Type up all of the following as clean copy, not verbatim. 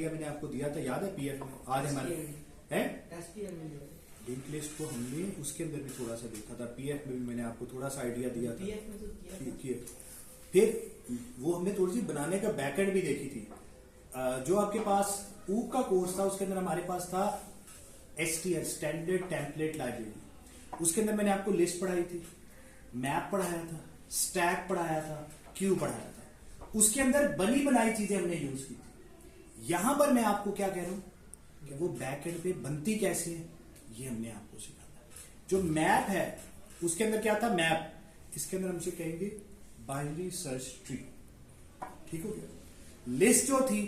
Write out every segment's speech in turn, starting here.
Idea मैंने आपको दिया था, याद है पीएफ में? आज हमारे लिंक लिस्ट को हमने उसके अंदर भी थोड़ा सा देखा था, पीएफ में भी मैंने आपको थोड़ा सा आइडिया दिया था। फिर वो हमने थोड़ी सी बनाने का बैकएंड भी देखी थी। जो आपके पास ऊक का कोर्स था उसके अंदर हमारे पास था STL स्टैंडर्ड टेम्पलेट लाइब्रेरी। उसके अंदर मैंने आपको लिस्ट पढ़ाई थी, मैप पढ़ाया था, स्टैक पढ़ाया था, क्यू पढ़ाया था। उसके अंदर बनी बनाई चीजें हमने यूज की थी। यहां पर मैं आपको क्या कह रहा हूं कि वो बैकएंड पे बनती कैसे है ये हमने आपको सिखाया। जो मैप है उसके अंदर क्या था, मैप, इसके अंदर हमसे कहेंगे बाइनरी सर्च ट्री, ठीक हो गया। लिस्ट जो थी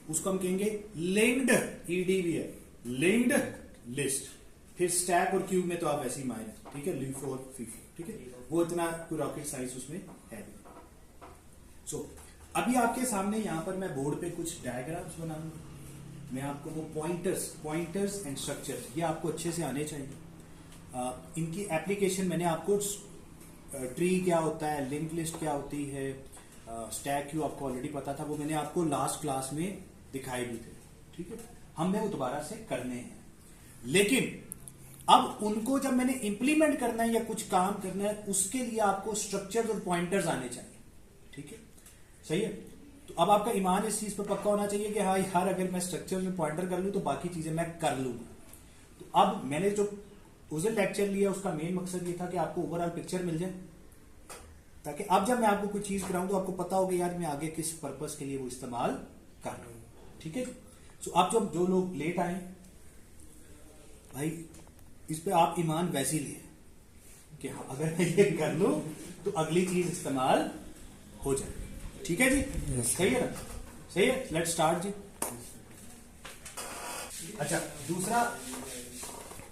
उसको हम कहेंगे लिंक्ड, EDV है, लिंक्ड लिस्ट। फिर स्टैक और क्यूब में तो आप ऐसे ही मायने, ठीक है, लीफ और फीफो, ठीक है, वो इतना कोई रॉकेट साइंस उसमें है नहीं। सो अभी आपके सामने यहां पर मैं बोर्ड पे कुछ डायग्राम्स बनाऊंगा, मैं आपको वो पॉइंटर्स एंड स्ट्रक्चर्स ये आपको अच्छे से आने चाहिए। इनकी एप्लीकेशन मैंने आपको ट्री क्या होता है, लिंक लिस्ट क्या होती है, स्टैक क्यू आपको ऑलरेडी पता था, वो मैंने आपको लास्ट क्लास में दिखाए भी थे, ठीक है। हमने वो दोबारा से करने हैं, लेकिन अब उनको जब मैंने इंप्लीमेंट करना है या कुछ काम करना है उसके लिए आपको स्ट्रक्चर्स और पॉइंटर्स आने चाहिए, ठीक है, सही है। तो अब आपका ईमान इस चीज पर पक्का होना चाहिए कि हाँ यार अगर मैं स्ट्रक्चर में पॉइंटर कर लूं तो बाकी चीजें मैं कर लूंगा। तो अब मैंने जो उस दिन लेक्चर लिया उसका मेन मकसद ये था कि आपको ओवरऑल पिक्चर मिल जाए, ताकि अब जब मैं आपको कोई चीज कराऊं तो आपको पता होगा यार मैं आगे किस पर्पस के लिए वो इस्तेमाल कर रहा हूं, ठीक है। सो आप जो लोग लेट आए भाई इस पे आप ईमान वैसे ही लिए कि हाँ अगर मैं ये कर लूं तो अगली चीज इस्तेमाल हो जाए, ठीक है जी, सही है ना, सही है। लेट्स स्टार्ट जी। अच्छा दूसरा,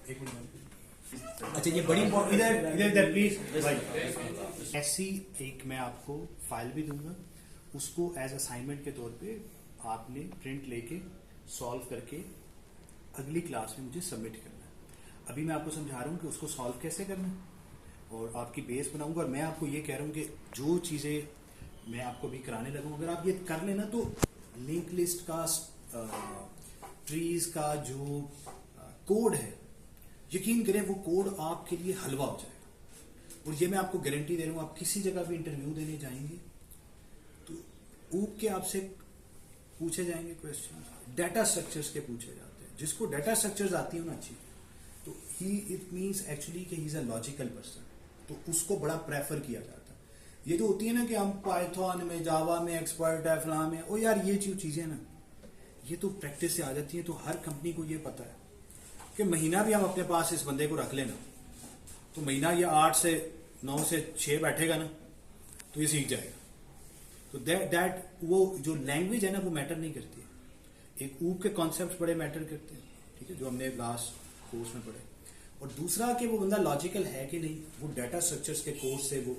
एक मिनट, अच्छा ये बड़ी इधर प्लीज भाई, ऐसी एक मैं आपको फाइल भी दूंगा, उसको एज असाइनमेंट के तौर पे आपने प्रिंट लेके सॉल्व करके अगली क्लास में मुझे सबमिट करना है। अभी मैं आपको समझा रहा हूं कि उसको सॉल्व कैसे करना है और आपकी बेस बनाऊंगा, और मैं आपको ये कह रहा हूं कि जो चीजें मैं आपको भी कराने लगूं अगर आप ये कर लेना तो लिंक लिस्ट का ट्रीज का जो कोड है, यकीन करें वो कोड आपके लिए हलवा हो जाएगा। और ये मैं आपको गारंटी दे रहा हूं, आप किसी जगह भी इंटरव्यू देने जाएंगे तो ऊप के आपसे पूछे जाएंगे क्वेश्चन, डाटा स्ट्रक्चर्स के पूछे जाते हैं। जिसको डाटा स्ट्रक्चर्स आती है ना अच्छी, तो ही इट मीन्स एक्चुअली कि he is a logical person, तो उसको बड़ा प्रेफर किया जाता है। ये जो होती है ना कि हम पाइथन में, जावा में एक्सपर्ट है, फलां में, ओ यार ये चीजें ना ये तो प्रैक्टिस से आ जाती है। तो हर कंपनी को ये पता है कि महीना भी हम अपने पास इस बंदे को रख लेना तो महीना ये 8 से 9 से 6 बैठेगा ना तो ये सीख जाएगा। तो दैट वो जो लैंग्वेज है ना वो मैटर नहीं करती है। एक ऊप के कॉन्सेप्ट बड़े मैटर करते हैं, ठीक है, जो हमने लास्ट कोर्स में पढ़े। और दूसरा कि वो बंदा लॉजिकल है कि नहीं, वो डाटा स्ट्रक्चर्स के कोर्स से वो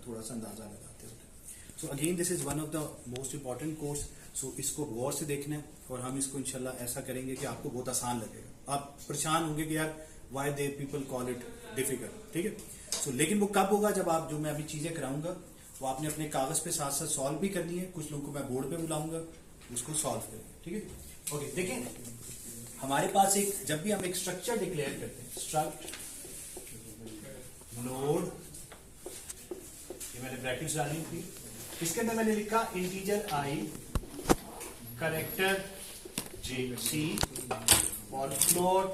थोड़ा सा अंदाजा लगाते होते हैं। So again this is one of the most important course. So इसको गौर से देखना है और हम इसको इंशाल्लाह ऐसा करेंगे कि आपको बहुत आसान लगेगा। आप परेशान होंगे कि यार why they people call it difficult, ठीक है। सो लेकिन वो कब होगा, जब आप जो मैं अभी चीजें कराऊंगा वो आपने अपने कागज पे साथ साथ सॉल्व भी करनी है। कुछ लोगों को मैं बोर्ड पे बुलाऊंगा, उसको सॉल्व करेंगे, ठीक है। ओके देखें, हमारे पास एक, जब भी हम एक स्ट्रक्चर डिक्लेयर करते हैं, स्ट्रक्ट नोड, ये मैंने ब्रैकेट्स डाली थी, इसके अंदर मैंने लिखा इंटीजर i, कैरेक्टर j और फ्लोट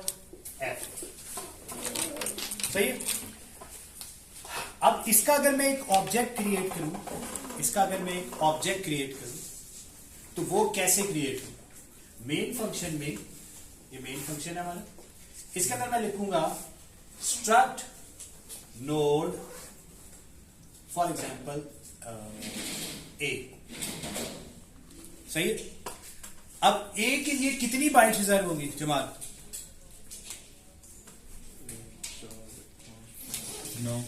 f, सही है। अब इसका अगर मैं एक ऑब्जेक्ट क्रिएट करूं, तो वो कैसे क्रिएट करूं? मेन फंक्शन में, ये मेन फंक्शन है हमारा, इसके अंदर मैं लिखूंगा struct node for example a, सही है। अब a के लिए कितनी बाइट्स रिजर्व होंगी जमाल? 9।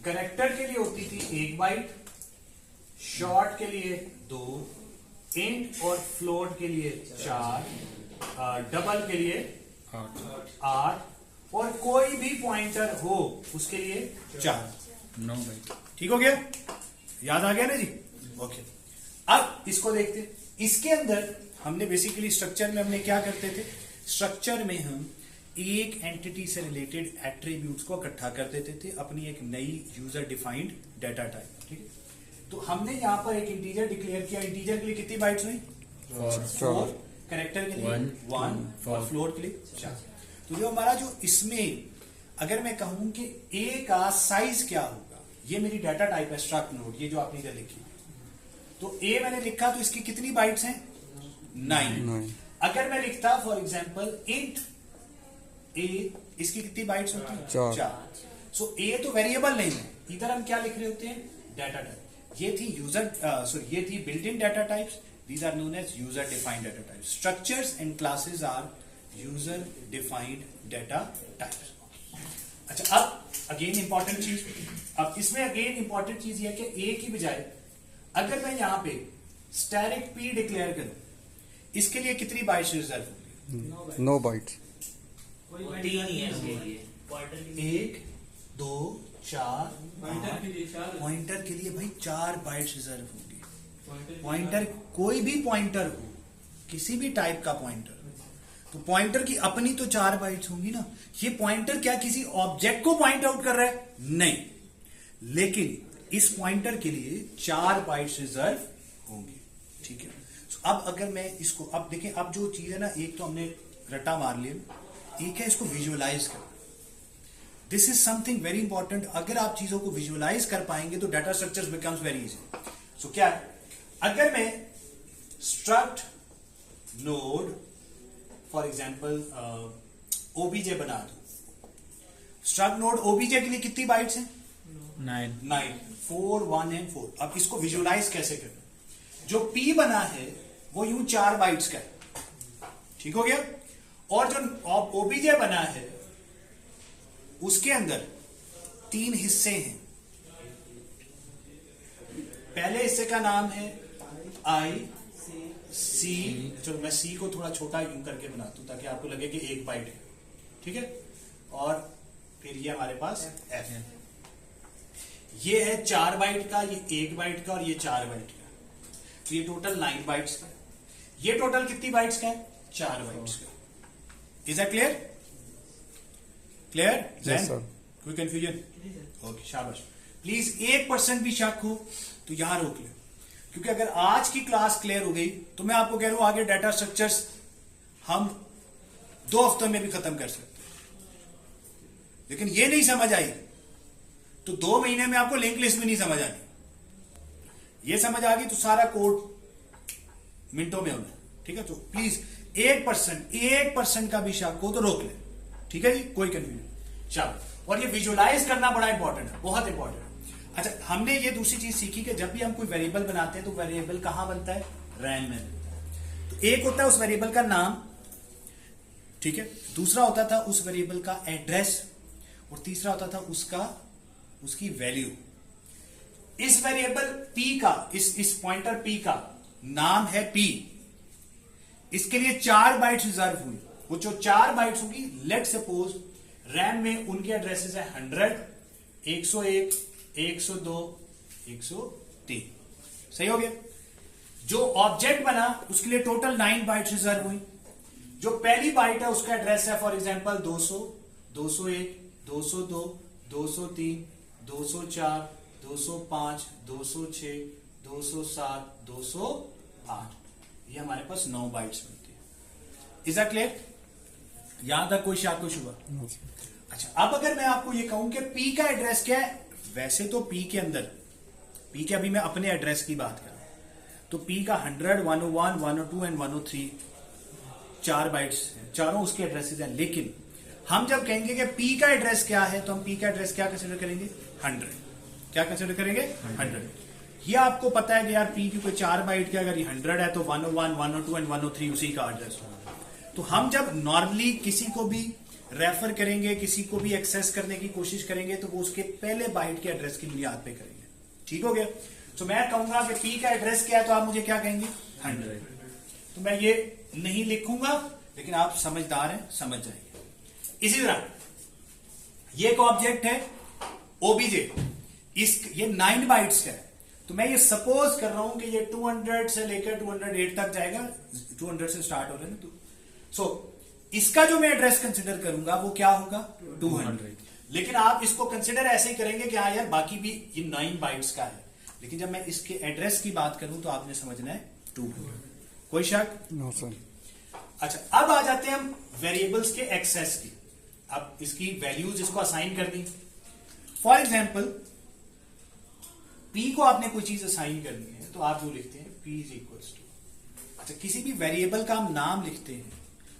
कैरेक्टर के लिए होती थी 1 बाइट, शॉर्ट के लिए 2, इंट और फ्लोट के लिए 4, डबल के लिए 8 और कोई भी पॉइंटर हो उसके लिए 4, 9 बाइट। ठीक हो गया, याद आ गया ना जी? ओके, अब इसको देखते हैं। इसके अंदर हमने बेसिकली स्ट्रक्चर में हमने क्या करते थे, स्ट्रक्चर में हम एक एंटिटी से रिलेटेड एट्रीब्यूट्स को इकट्ठा कर देते थे अपनी एक नई यूजर डिफाइंड डाटा टाइप। ठीक है, तो हमने यहाँ पर एक इंटीजर डिक्लेयर किया। इंटीजर के लिए कितनी बाइट्स हुई? 4, कैरेक्टर के लिए 1 और फ्लोट के लिए 4। तो जो हमारा जो इसमें अगर मैं कहूं कि ए का साइज क्या होगा, ये मेरी डाटा टाइप है स्ट्रक्ट नोड, ये जो आपने इधर लिखी, तो ए मैंने लिखा तो इसकी कितनी बाइट्स हैं? 9। अगर मैं लिखता फॉर एग्जांपल इंट ए, इसकी कितनी बाइट्स होती हैं? 4। सो ए तो वेरिएबल नहीं है, इधर हम क्या लिख रहे होते हैं? Data type. ये थी यूजर ये थी built in data types, these are known as user defined data types. Structures and classes are user defined data types. अच्छा, अब अगेन इंपॉर्टेंट चीज, अब इसमें अगेन इंपॉर्टेंट चीज ये है कि ए की बजाय अगर मैं यहां पे स्टैटिक पी डिक्लेयर करूं, इसके लिए कितनी बाइट्स रिजर्व होंगी? 9 बाइट्स। 1 2 4 पॉइंटर के लिए भाई 4 बाइट्स रिजर्व होंगी। पॉइंटर कोई भी पॉइंटर हो, किसी भी टाइप का पॉइंटर, तो पॉइंटर की अपनी तो 4 बाइट्स होंगी ना। ये पॉइंटर क्या किसी ऑब्जेक्ट को पॉइंट आउट कर रहा है? नहीं, लेकिन इस पॉइंटर के लिए 4 बाइट्स रिजर्व होंगी। ठीक है, अब अगर मैं इसको, अब देखें, अब जो चीज है ना, एक तो हमने रट्टा मार लिया, एक है इसको विजुअलाइज करना। This is something very important. अगर आप चीजों को विजुअलाइज कर पाएंगे तो data structures becomes very easy. So क्या है, अगर मैं struct node for example obj बना दूं, स्ट्रक्ट नोड ओबीजे के लिए कितनी बाइट्स हैं? 9 4 1 एंड 4। अब इसको विजुअलाइज कैसे करना? जो पी बना है वो यूं 4 बाइट्स का है, ठीक हो गया, और जो ओबीजे बना है उसके अंदर 3 हिस्से हैं। पहले हिस्से का नाम है आई सी, चलो मैं सी को थोड़ा छोटा यूं करके बनाता हूं ताकि आपको लगे कि 1 बाइट है। ठीक है, और फिर ये हमारे पास एफ है, ये है 4 बाइट का, ये 1 बाइट का और ये 4 बाइट का, तो ये टोटल 9 बाइट्स का। ये टोटल कितनी बाइट्स का है? 4 बाइट्स का। Is that clear? Clear? Yes sir. कोई कंफ्यूजन? ओके, शाबाश। प्लीज 1% भी शक हो तो यहां रोक ले, क्योंकि अगर आज की क्लास क्लियर हो गई तो मैं आपको कह रहा हूं आगे डाटा स्ट्रक्चर्स हम 2 हफ्तों में भी खत्म कर सकते हैं। लेकिन ये नहीं समझ आई तो 2 महीने में आपको लिंक लिस्ट भी नहीं समझ आनी। ये समझ आ गई तो सारा कोड मिनटों में होना। ठीक है, तो प्लीज 1% का भी शक हो तो रोक ले। ठीक है जी, कोई कंफ्यूजन? चलो, और ये विजुअलाइज करना बड़ा इंपॉर्टेंट है, बहुत इंपॉर्टेंट है। अच्छा, हमने ये दूसरी चीज सीखी कि जब भी हम कोई वेरिएबल बनाते हैं तो वेरिएबल कहां बनता है? रैम में बनता है। तो एक होता है उस वेरिएबल का नाम, ठीक है, दूसरा होता था उस वेरिएबल का एड्रेस, और तीसरा होता था उसकी वैल्यू। इस वेरिएबल पी का, इस पॉइंटर पी का नाम है पी, इसके लिए 4 बाइट्स रिजर्व हुई। वो जो 4 बाइट्स होगी, लेट सपोज रैम में उनके एड्रेसेस है 100, 101, 102, 103। सही हो गया? जो ऑब्जेक्ट बना उसके लिए टोटल 9 बाइट्स रिजर्व हुई। जो पहली बाइट है उसका एड्रेस है फॉर एग्जांपल 200, 201, 202, 203, 204, 205, 206, 207, 208। ये हमारे पास 9 बाइट्स बनती है। Is that clear? यहां तक कोई शक, कोई शुबा? अच्छा, अब अगर मैं आपको ये कहूं कि पी का एड्रेस क्या है, वैसे तो पी के अंदर, पी के अभी मैं अपने एड्रेस की बात कर रहा हूं, तो पी का 100, 101, 102 एंड 103 4 बाइट्स हैं, चारों उसके एड्रेसेस हैं। लेकिन हम जब कहेंगे कि पी का एड्रेस क्या है तो हम पी का एड्रेस क्या कंसिडर करेंगे? 100। क्या कंसिडर करेंगे? 100। ये आपको पता है कि यार पी की कोई 4 बाइट के अगर ये 100 है तो 101, 102 एंड 103 उसी का एड्रेस होगा। तो हम जब नॉर्मली किसी को भी रेफर करेंगे, किसी को भी एक्सेस करने की कोशिश करेंगे तो वो उसके पहले बाइट के एड्रेस की बुनियाद पे करेंगे। ठीक हो गया? तो मैं कहूंगा कि पी का एड्रेस क्या है तो आप मुझे क्या कहेंगे? 100। तो मैं ये नहीं लिखूंगा, लेकिन आप समझदार हैं, समझ जाएंगे। इसी तरह ये एक ऑब्जेक्ट है ओबीजे, ये 9 बाइट्स का है, तो मैं ये सपोज कर रहा हूं कि ये 200 से लेकर 208 तक जाएगा, 200 से स्टार्ट हो रहा है ना, तो सो इसका जो मैं एड्रेस कंसिडर करूंगा वो क्या होगा 200। लेकिन आप इसको कंसिडर ऐसे ही करेंगे कि हाँ यार बाकी भी ये 9 बाइट्स का है, लेकिन जब मैं इसके एड्रेस की बात करूं तो आपने समझना है 200। कोई शक? No sir. अच्छा, अब आ जाते हैं हम वेरिएबल्स के एक्सेस की। अब इसकी वैल्यूज इसको असाइन कर दी। फॉर एग्जाम्पल पी को आपने कोई चीज असाइन करनी है तो आप जो लिखते हैं पी इज इक्वल टू, अच्छा किसी भी वेरिएबल का हम नाम लिखते हैं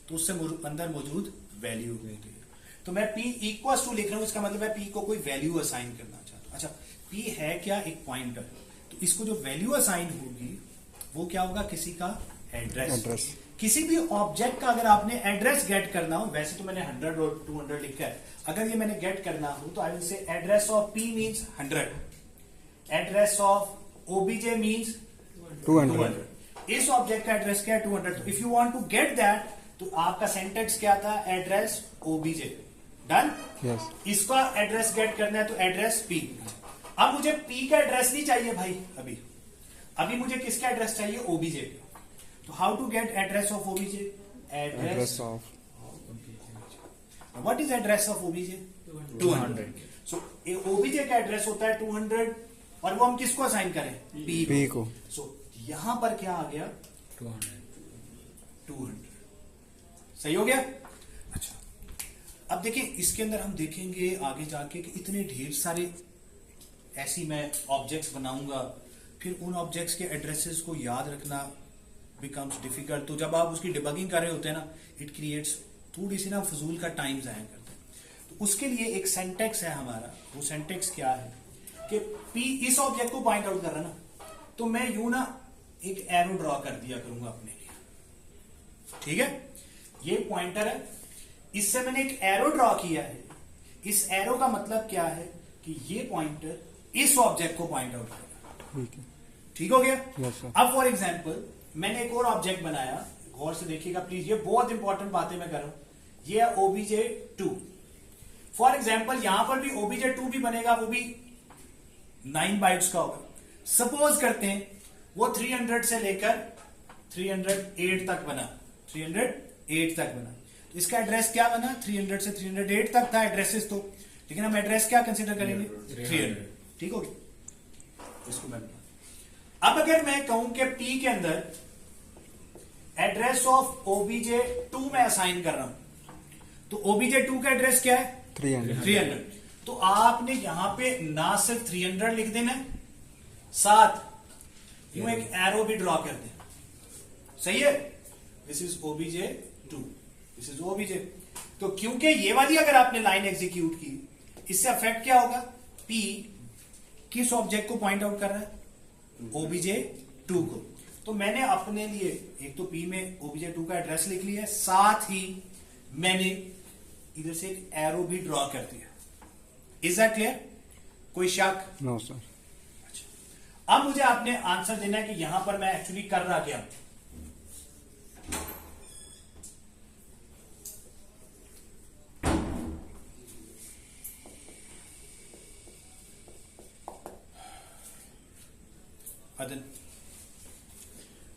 तो उससे अंदर मौजूद वैल्यू होती है। तो मैं पी इक्वल टू लिख रहा हूं, इसका मतलब है पी को कोई वैल्यू असाइन करना चाहता हूं। अच्छा पी है क्या? एक पॉइंटर। तो इसको जो वैल्यू असाइन होगी वो क्या होगा? किसी का एड्रेस। किसी भी ऑब्जेक्ट का अगर आपने एड्रेस गेट करना हो, वैसे तो मैंने 100 और 200 लिखा है, अगर ये मैंने गेट करना हो तो I will say address of P means 100, address of OBJ means 200। इस ऑब्जेक्ट का एड्रेस क्या है? 200। तो if you want to get that तो आपका सेंटेक्स क्या था? Address OBJ. डन? यस। इसका एड्रेस गेट करना है तो एड्रेस पी। अब मुझे पी का एड्रेस नहीं चाहिए भाई, अभी मुझे किसका एड्रेस चाहिए? ओबीजे। तो how to get address of OBJ? Address of what is address of OBJ? 200। So OBJ का एड्रेस होता है 200 और वो हम किसको असाइन करें? पी को। सो यहां पर क्या आ गया? 200। सही हो गया? अच्छा, अब देखिए इसके अंदर हम देखेंगे आगे जाके कि इतने ढेर सारे ऐसी मैं ऑब्जेक्ट्स बनाऊंगा, फिर उन ऑब्जेक्ट्स के एड्रेसेस को याद रखना बिकम्स डिफिकल्ट। तो जब आप उसकी डिबगिंग कर रहे होते हैं ना, इट क्रिएट्स थोड़ी सी ना फजूल का टाइम जाया करता है। तो उसके लिए एक सेंटेक्स है हमारा। वो सेंटेक्स क्या है कि पी इस ऑब्जेक्ट को पॉइंट आउट कर रहा है ना, तो मैं यूं ना एक एरो ड्रॉ कर दिया करूंगा अपने लिए। ठीक है, ये पॉइंटर है, इससे मैंने एक एरो ड्रॉ किया है। इस एरो का मतलब क्या है कि ये पॉइंटर इस ऑब्जेक्ट को पॉइंट आउट करेगा। ठीक हो गया? yes, अब फॉर एग्जाम्पल मैंने एक और ऑब्जेक्ट बनाया, गौर से देखिएगा प्लीज, ये बहुत इंपॉर्टेंट बातें मैं कर रहा हूं। ये है ओबीजे 2। फॉर एग्जाम्पल यहां पर भी ओबीजे 2 भी बनेगा, वो भी 9 बाइट्स का होगा। सपोज करते हैं वो 300 से लेकर 308 तक बना, 308 तक बना। तो इसका एड्रेस क्या बना? 300 से 308 तक था एड्रेसेस तो, लेकिन हम एड्रेस क्या कंसीडर करेंगे? 300। ठीक हो गया? इसको मैं अब अगर मैं कहूं कि पी के अंदर एड्रेस ऑफ ओबीजे 2 में असाइन कर रहा हूं, तो ओबीजे 2 का एड्रेस क्या है? 300। तो आपने यहां पे ना सिर्फ 300 लिख देना, साथ यूं एक एरो भी ड्रॉ कर देना। सही है? This is OBJ 2, this is OBJ. तो क्योंकि ये वाली अगर आपने लाइन एग्जीक्यूट की, इससे अफेक्ट क्या होगा? पी किस ऑब्जेक्ट को पॉइंट आउट कर रहा है? ओबीजे 2 को। तो मैंने अपने लिए एक तो पी में ओबीजे 2 का एड्रेस लिख लिया है, साथ ही मैंने इधर से एक एरो भी ड्रॉ कर दिया। Is that clear? कोई शक? No sir. अच्छा, अब मुझे आपने आंसर देना है कि यहां पर मैं एक्चुअली कर रहा क्या।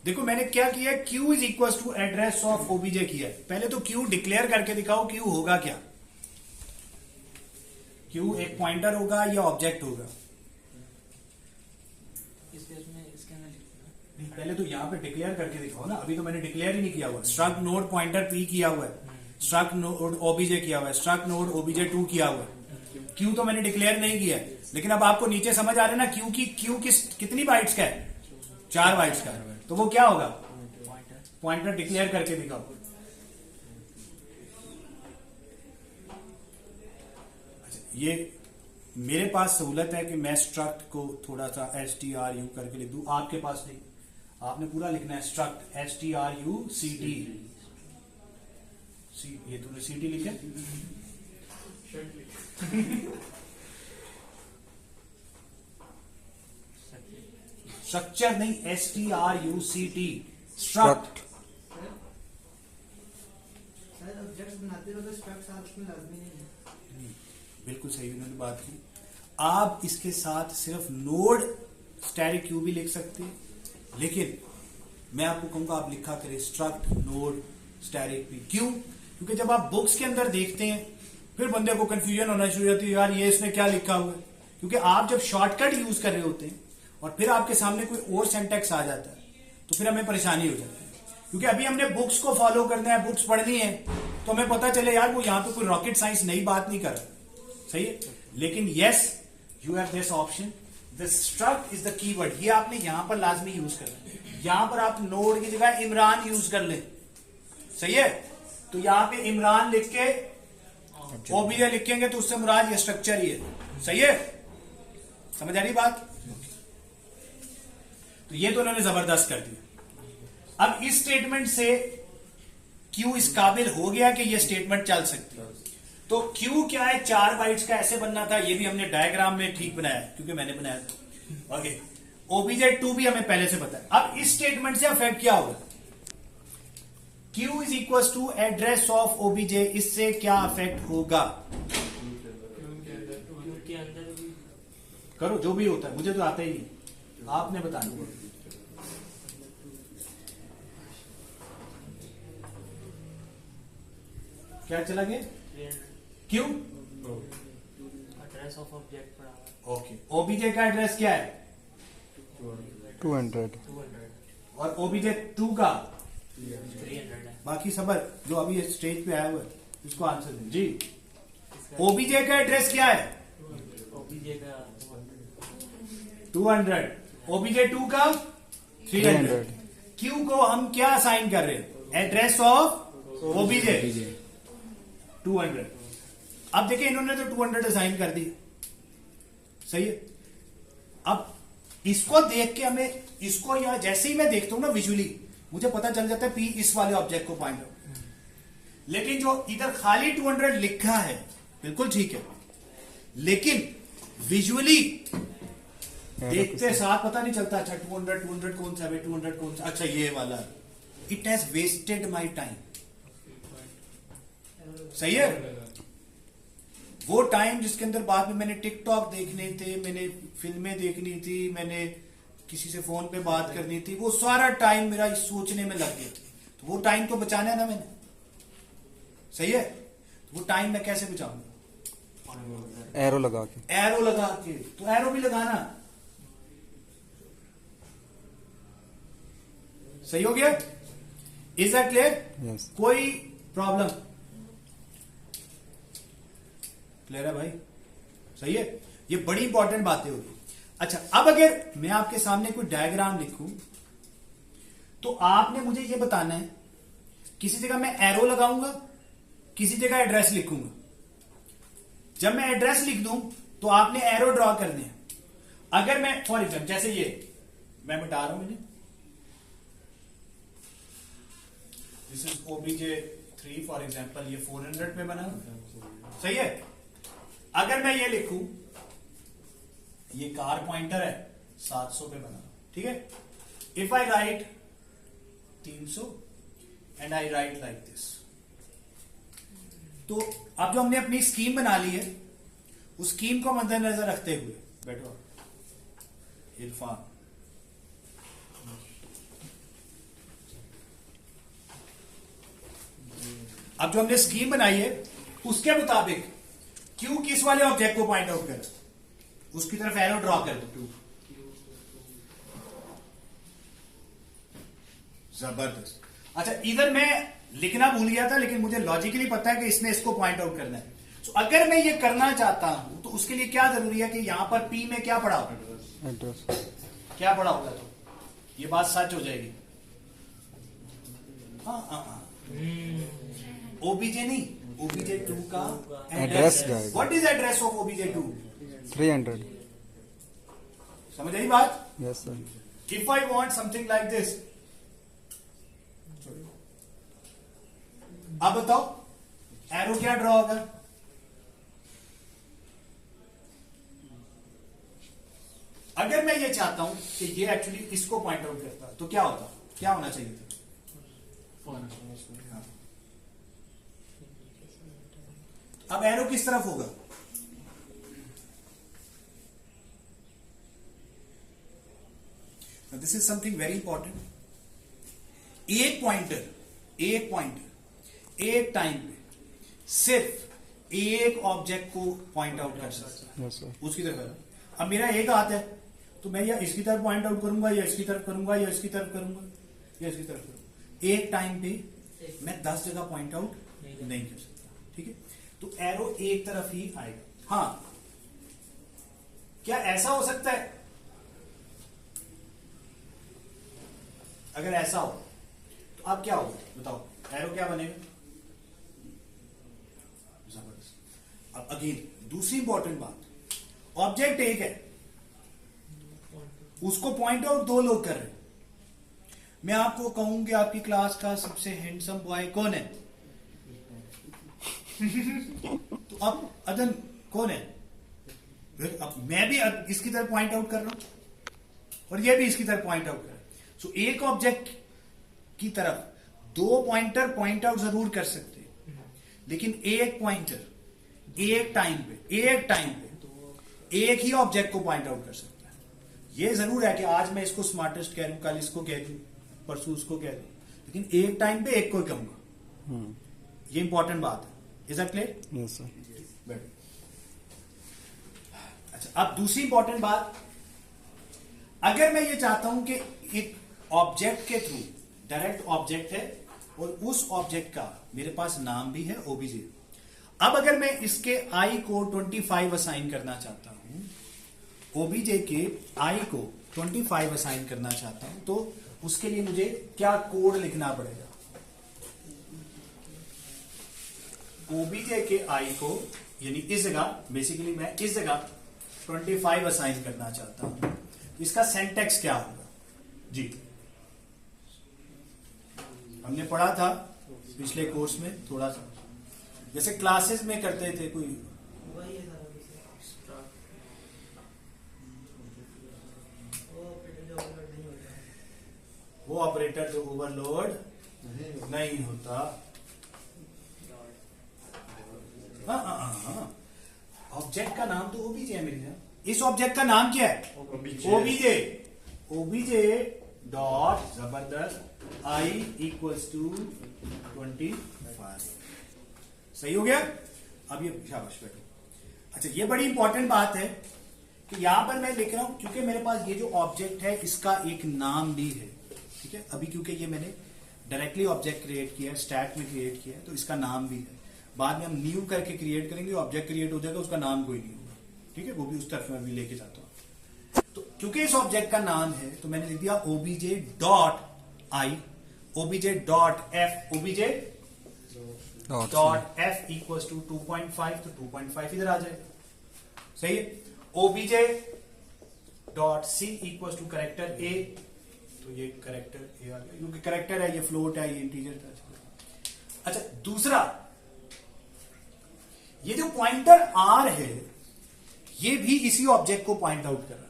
देखो मैंने क्या किया, Q is equal to address of OBJ किया। पहले तो Q डिक्लेयर करके दिखाओ, Q होगा क्या? Q एक पॉइंटर होगा या ऑब्जेक्ट होगा? पहले तो यहां पे डिक्लेयर करके दिखाओ ना, अभी तो मैंने डिक्लेयर ही नहीं किया हुआ। स्ट्रक्ट नोड पॉइंटर P किया हुआ है, स्ट्रक्ट नोड ओबीजे किया हुआ है, स्ट्रक्ट नोड ओबीजे 2 किया हुआ है। Q तो मैंने डिक्लेयर नहीं किया है, लेकिन अब आपको नीचे समझ आ रहा है ना Q कितनी बाइट्स का है? 4 बाइट्स का। तो वो क्या होगा? पॉइंटर डिक्लेयर करके दिखाओ। अच्छा, ये मेरे पास सहूलत है कि मैं स्ट्रक्ट को थोड़ा सा STRU करके लिख दूं, आपके पास नहीं, आपने पूरा लिखना है स्ट्रक्ट STRUCT। ये तूने CT लिखा? स्ट्रक्चर नहीं, STRUCT, स्ट्रक्ट। बिल्कुल सही उन्होंने बात की। आप इसके साथ सिर्फ नोड स्टैटिक क्यू भी लिख सकते हैं, लेकिन मैं आपको कहूंगा आप लिखा करें स्ट्रक्ट नोड स्टैटिक पी। क्यों? क्योंकि जब आप बुक्स के अंदर देखते हैं फिर बंदे को कंफ्यूजन होना शुरू हो जाती है, यार ये इसने क्या लिखा हुआ है। क्योंकि आप जब शॉर्टकट यूज कर रहे होते हैं और फिर आपके सामने कोई और सिंटैक्स आ जाता है तो फिर हमें परेशानी हो जाती है। क्योंकि अभी हमने बुक्स को फॉलो करना है, बुक्स पढ़नी है, तो हमें पता चले यार वो यहां पे कोई रॉकेट साइंस नई बात नहीं कर रहा, सही है। लेकिन yes you have this option, the struct is the keyword, ये आपने यहां पर लाजमी यूज करना है। यहां पर आप नोड की जगह इमरान यूज कर ले, सही है। तो यहां पे इमरान लिख के ओबीजे लिखेंगे तो उससे मुराद ये स्ट्रक्चर ही है, सही है। समझ आ रही बात? तो ये तो उन्होंने जबरदस्त कर दिया। अब इस स्टेटमेंट से क्यू इस काबिल हो गया कि ये स्टेटमेंट चल सकती है। तो क्यू क्या है, 4 बाइट्स का ऐसे बनना था, ये भी हमने डायग्राम में ठीक बनाया क्योंकि मैंने बनाया था। ओके, ओबीजे2 भी हमें पहले से पता है। अब इस स्टेटमेंट से अफेक्ट क्या होगा, Q is equal to address of OBJ, इससे क्या अफेक्ट होगा? करो जो भी होता है, मुझे तो आता ही नहीं, आपने बताना। क्या चला गया? क्यों? एड्रेस ऑफ ऑब्जेक्ट पड़ा। ओके, ओबीजे का एड्रेस क्या है? 200। और ओबीजे 2 का 300 है। बाकी सबर जो अभी स्टेज पे आया हुआ है इसको आंसर दें जी। ओबीजे का एड्रेस क्या है? ओबीजे का 200, ओबीजे 2 का 300। क्यू को हम क्या असाइन कर रहे हैं? Address of OBJ 200। अब देखिए इन्होंने तो 200 असाइन कर दी, सही है। अब इसको देख के हमें, इसको या जैसे ही मैं देखता हूं ना विजुअली, मुझे पता चल जाता है पी इस वाले ऑब्जेक्ट को पॉइंट आउट। लेकिन जो इधर खाली 200 लिखा है बिल्कुल ठीक है, लेकिन विजुअली देखते साथ पता नहीं चलता, अच्छा 200 कौन सा है, 200 कौन सा, अच्छा ये वाला। It has wasted my time, सही है। वो टाइम जिसके अंदर बाद में मैंने टिकटॉक देखने थे, मैंने फिल्में देखनी थी, मैंने किसी से फोन पे बात करनी थी, वो सारा टाइम मेरा इस सोचने में लग गया। तो वो टाइम तो बचाना है ना मैंने, सही है। तो वो टाइम मैं कैसे बचाऊंगा? एरो लगा के। एरो लगा के, तो एरो भी लगाना, सही हो गया। Is that clear? यस। कोई प्रॉब्लम? क्लियर है भाई, सही है। ये बड़ी इंपॉर्टेंट बातें होगी। अच्छा, अब अगर मैं आपके सामने कोई डायग्राम लिखूं तो आपने मुझे ये बताना है, किसी जगह मैं एरो लगाऊंगा, किसी जगह एड्रेस लिखूंगा। जब मैं एड्रेस लिख दूं तो आपने एरो ड्रॉ करने हैं। अगर मैं फॉर एग्जाम्पल जैसे ये मैं बता रहा हूं, मैंने this is OBJ3 for example, ये 400 पे बना, सही है। अगर मैं ये लिखूं, ये कार पॉइंटर है 700 पे बना, ठीक है। If I right 300 and I right like this, तो अब जो हमने अपनी स्कीम बना ली है उस स्कीम को मद्देनजर रखते हुए, बैठो इरफान, अब जो हमने स्कीम बनाई है उसके मुताबिक क्यू किस वाले ऑब्जेक्ट को पॉइंट आउट कर, उसकी तरफ एरो ड्रॉ कर दो। जबरदस्त। अच्छा, इधर मैं लिखना भूल गया था, लेकिन मुझे लॉजिकली पता है कि इसने इसको पॉइंट आउट करना है। तो अगर मैं ये करना चाहता हूं तो उसके लिए क्या जरूरी है कि यहां पर पी में क्या पड़ा होगा, एड्रेस क्या पड़ा होगा, तो ये बात सच हो जाएगी। हाँ, ओबीजे नहीं, OBJ2 का एड्रेस जाएगा। What is address of OBJ2? 300। समझ आई बात? Yes sir. If I want something like this, अब बताओ एरो क्या ड्रॉ होगा? अगर मैं ये चाहता हूं कि ये एक्चुअली इसको पॉइंट आउट करता तो क्या होता, क्या होना चाहिए था? हाँ। अब एरो किस तरफ होगा? This is something very important. एक पॉइंटर एक टाइम पे सिर्फ एक ऑब्जेक्ट को पॉइंट आउट कर सकता है, यस सर, उसकी तरफ। अब मेरा एक हाथ है तो मैं या इसकी तरफ पॉइंट आउट करूंगा या इसकी तरफ करूंगा या इसकी तरफ करूंगा या इसकी तरफ करूंगा। एक टाइम पे मैं 10 जगह पॉइंट आउट नहीं कर सकता, ठीक है। तो एरो एक तरफ ही आएगा। हाँ, क्या ऐसा हो सकता है? अगर ऐसा हो तो अब क्या होगा बताओ, एरो क्या बनेगा? जबरदस्त। अब अगेन दूसरी इंपॉर्टेंट बात, ऑब्जेक्ट एक है, उसको पॉइंट आउट दो लोग कर रहे हैं। मैं आपको कहूं कि आपकी क्लास का सबसे हैंडसम बॉय कौन है? तो अब अदन कौन है? अब मैं भी अब इसकी तरफ पॉइंट आउट कर रहा हूं और ये भी इसकी तरफ पॉइंट आउट कर रहा है। सो एक ऑब्जेक्ट की तरफ दो पॉइंटर पॉइंट आउट जरूर कर सकते हैं, लेकिन एक पॉइंटर एक टाइम पे एक ही ऑब्जेक्ट को पॉइंट आउट कर सकता है। ये जरूर है कि आज मैं इसको स्मार्टेस्ट कह रहा हूं, कल इसको कह दूं, परसों उसको कह दूं, लेकिन एक टाइम पे एक को ही कहूंगा। ये इंपॉर्टेंट बात है। Is that clear? Yes sir, अच्छा, अब दूसरी इंपॉर्टेंट बात, अगर मैं ये चाहता हूं कि एक ऑब्जेक्ट के थ्रू, डायरेक्ट ऑब्जेक्ट है और उस ऑब्जेक्ट का मेरे पास नाम भी है ओबीजे। अब अगर मैं इसके आई को 25 असाइन करना चाहता हूं, ओबीजे के आई को 25 असाइन करना चाहता हूं, तो उसके लिए मुझे क्या कोड लिखना पड़ेगा? ओबीजे के आई को, यानी इस जगह, बेसिकली मैं इस जगह 25 असाइन करना चाहता हूं, इसका सिंटैक्स क्या होगा? जी, हमने पढ़ा था पिछले कोर्स में थोड़ा सा, जैसे क्लासेस में करते थे कोई, वो ऑपरेटर जो ओवरलोड नहीं होता। हाँ, ऑब्जेक्ट का नाम तो ओबीजे है मेरे यहाँ। इस ऑब्जेक्ट का नाम क्या है? ओबीजे। ओबीजे डॉट जबरदस्त आई इक्वल्स टू 25। सही हो गया? अब ये शाबाश बैठो। अच्छा, ये बड़ी इंपॉर्टेंट बात है कि यहां पर मैं लिख रहा हूं, क्योंकि मेरे पास ये जो ऑब्जेक्ट है इसका एक नाम भी है, ठीक है। अभी क्योंकि ये मैंने डायरेक्टली ऑब्जेक्ट क्रिएट किया है, स्टैक में क्रिएट किया है, तो इसका नाम भी है। बाद में हम न्यू करके क्रिएट करेंगे, ऑब्जेक्ट क्रिएट हो जाएगा, उसका नाम कोई नहीं होगा, ठीक है। वो भी उस तरफ में भी लेके जाता हूं। तो क्योंकि इस ऑब्जेक्ट का नाम है तो मैंने लिख दिया obj dot I, obj dot f, obj dot F equals to 2.5, तो 2.5 इधर आ जाएगा, सही है। ओबीजे डॉट सी इक्वल्स टू कैरेक्टर ए, तो ये कैरेक्टर ए आ गया, क्योंकि कैरेक्टर है, ये फ्लोट है, ये इंटीजर था। अच्छा, दूसरा, ये जो पॉइंटर आर है ये भी इसी ऑब्जेक्ट को पॉइंट आउट कर रहा है।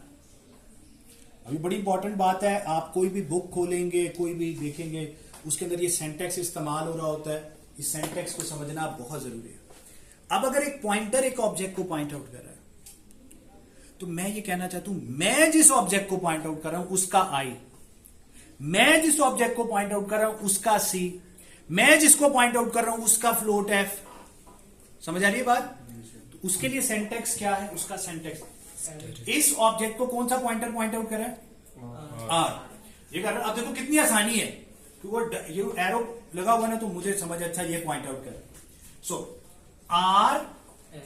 अभी बड़ी इंपॉर्टेंट बात है, आप कोई भी बुक खोलेंगे, कोई भी देखेंगे, उसके अंदर ये सिंटैक्स इस्तेमाल हो रहा होता है। इस सिंटैक्स को समझना बहुत जरूरी है। अब अगर एक पॉइंटर एक ऑब्जेक्ट को पॉइंट आउट कर रहा है, तो मैं ये कहना चाहता हूं, मैं जिस ऑब्जेक्ट को पॉइंट आउट कर रहा हूं उसका आई, मैं जिस ऑब्जेक्ट को पॉइंट आउट कर रहा हूं उसका सी, मैं जिसको पॉइंट आउट कर रहा हूं उसका फ्लोट एफ। समझ आ रही है बात? तो उसके लिए सिंटैक्स क्या है? उसका सिंटैक्स, इस ऑब्जेक्ट को कौन सा पॉइंटर पॉइंट आउट कर रहा है? आर। ये कर रहा है। अब देखो कितनी आसानी है कि वो ये एरो लगा हुआ ना, तो मुझे समझ अच्छा ये पॉइंट आउट कर। सो आर,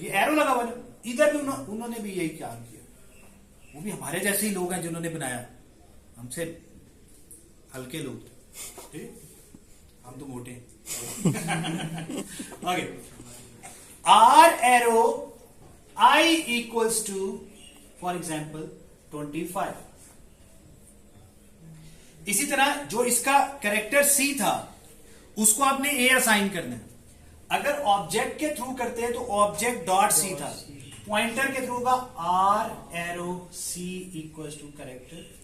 ये एरो लगा हुआ ना, इधर भी उन्होंने भी यही काम किया। वो भी हमारे जैसे ही लोग हैं जिन्होंने बनाया, हमसे हल्के लोग, ठीक, हम तो मोटे हैं। आगे, R arrow I equals to for example 25। इसी तरह जो इसका कैरेक्टर सी था उसको आपने ए असाइन करना है। अगर ऑब्जेक्ट के थ्रू करते हैं तो ऑब्जेक्ट डॉट सी था, पॉइंटर के थ्रू का R arrow C equals to character.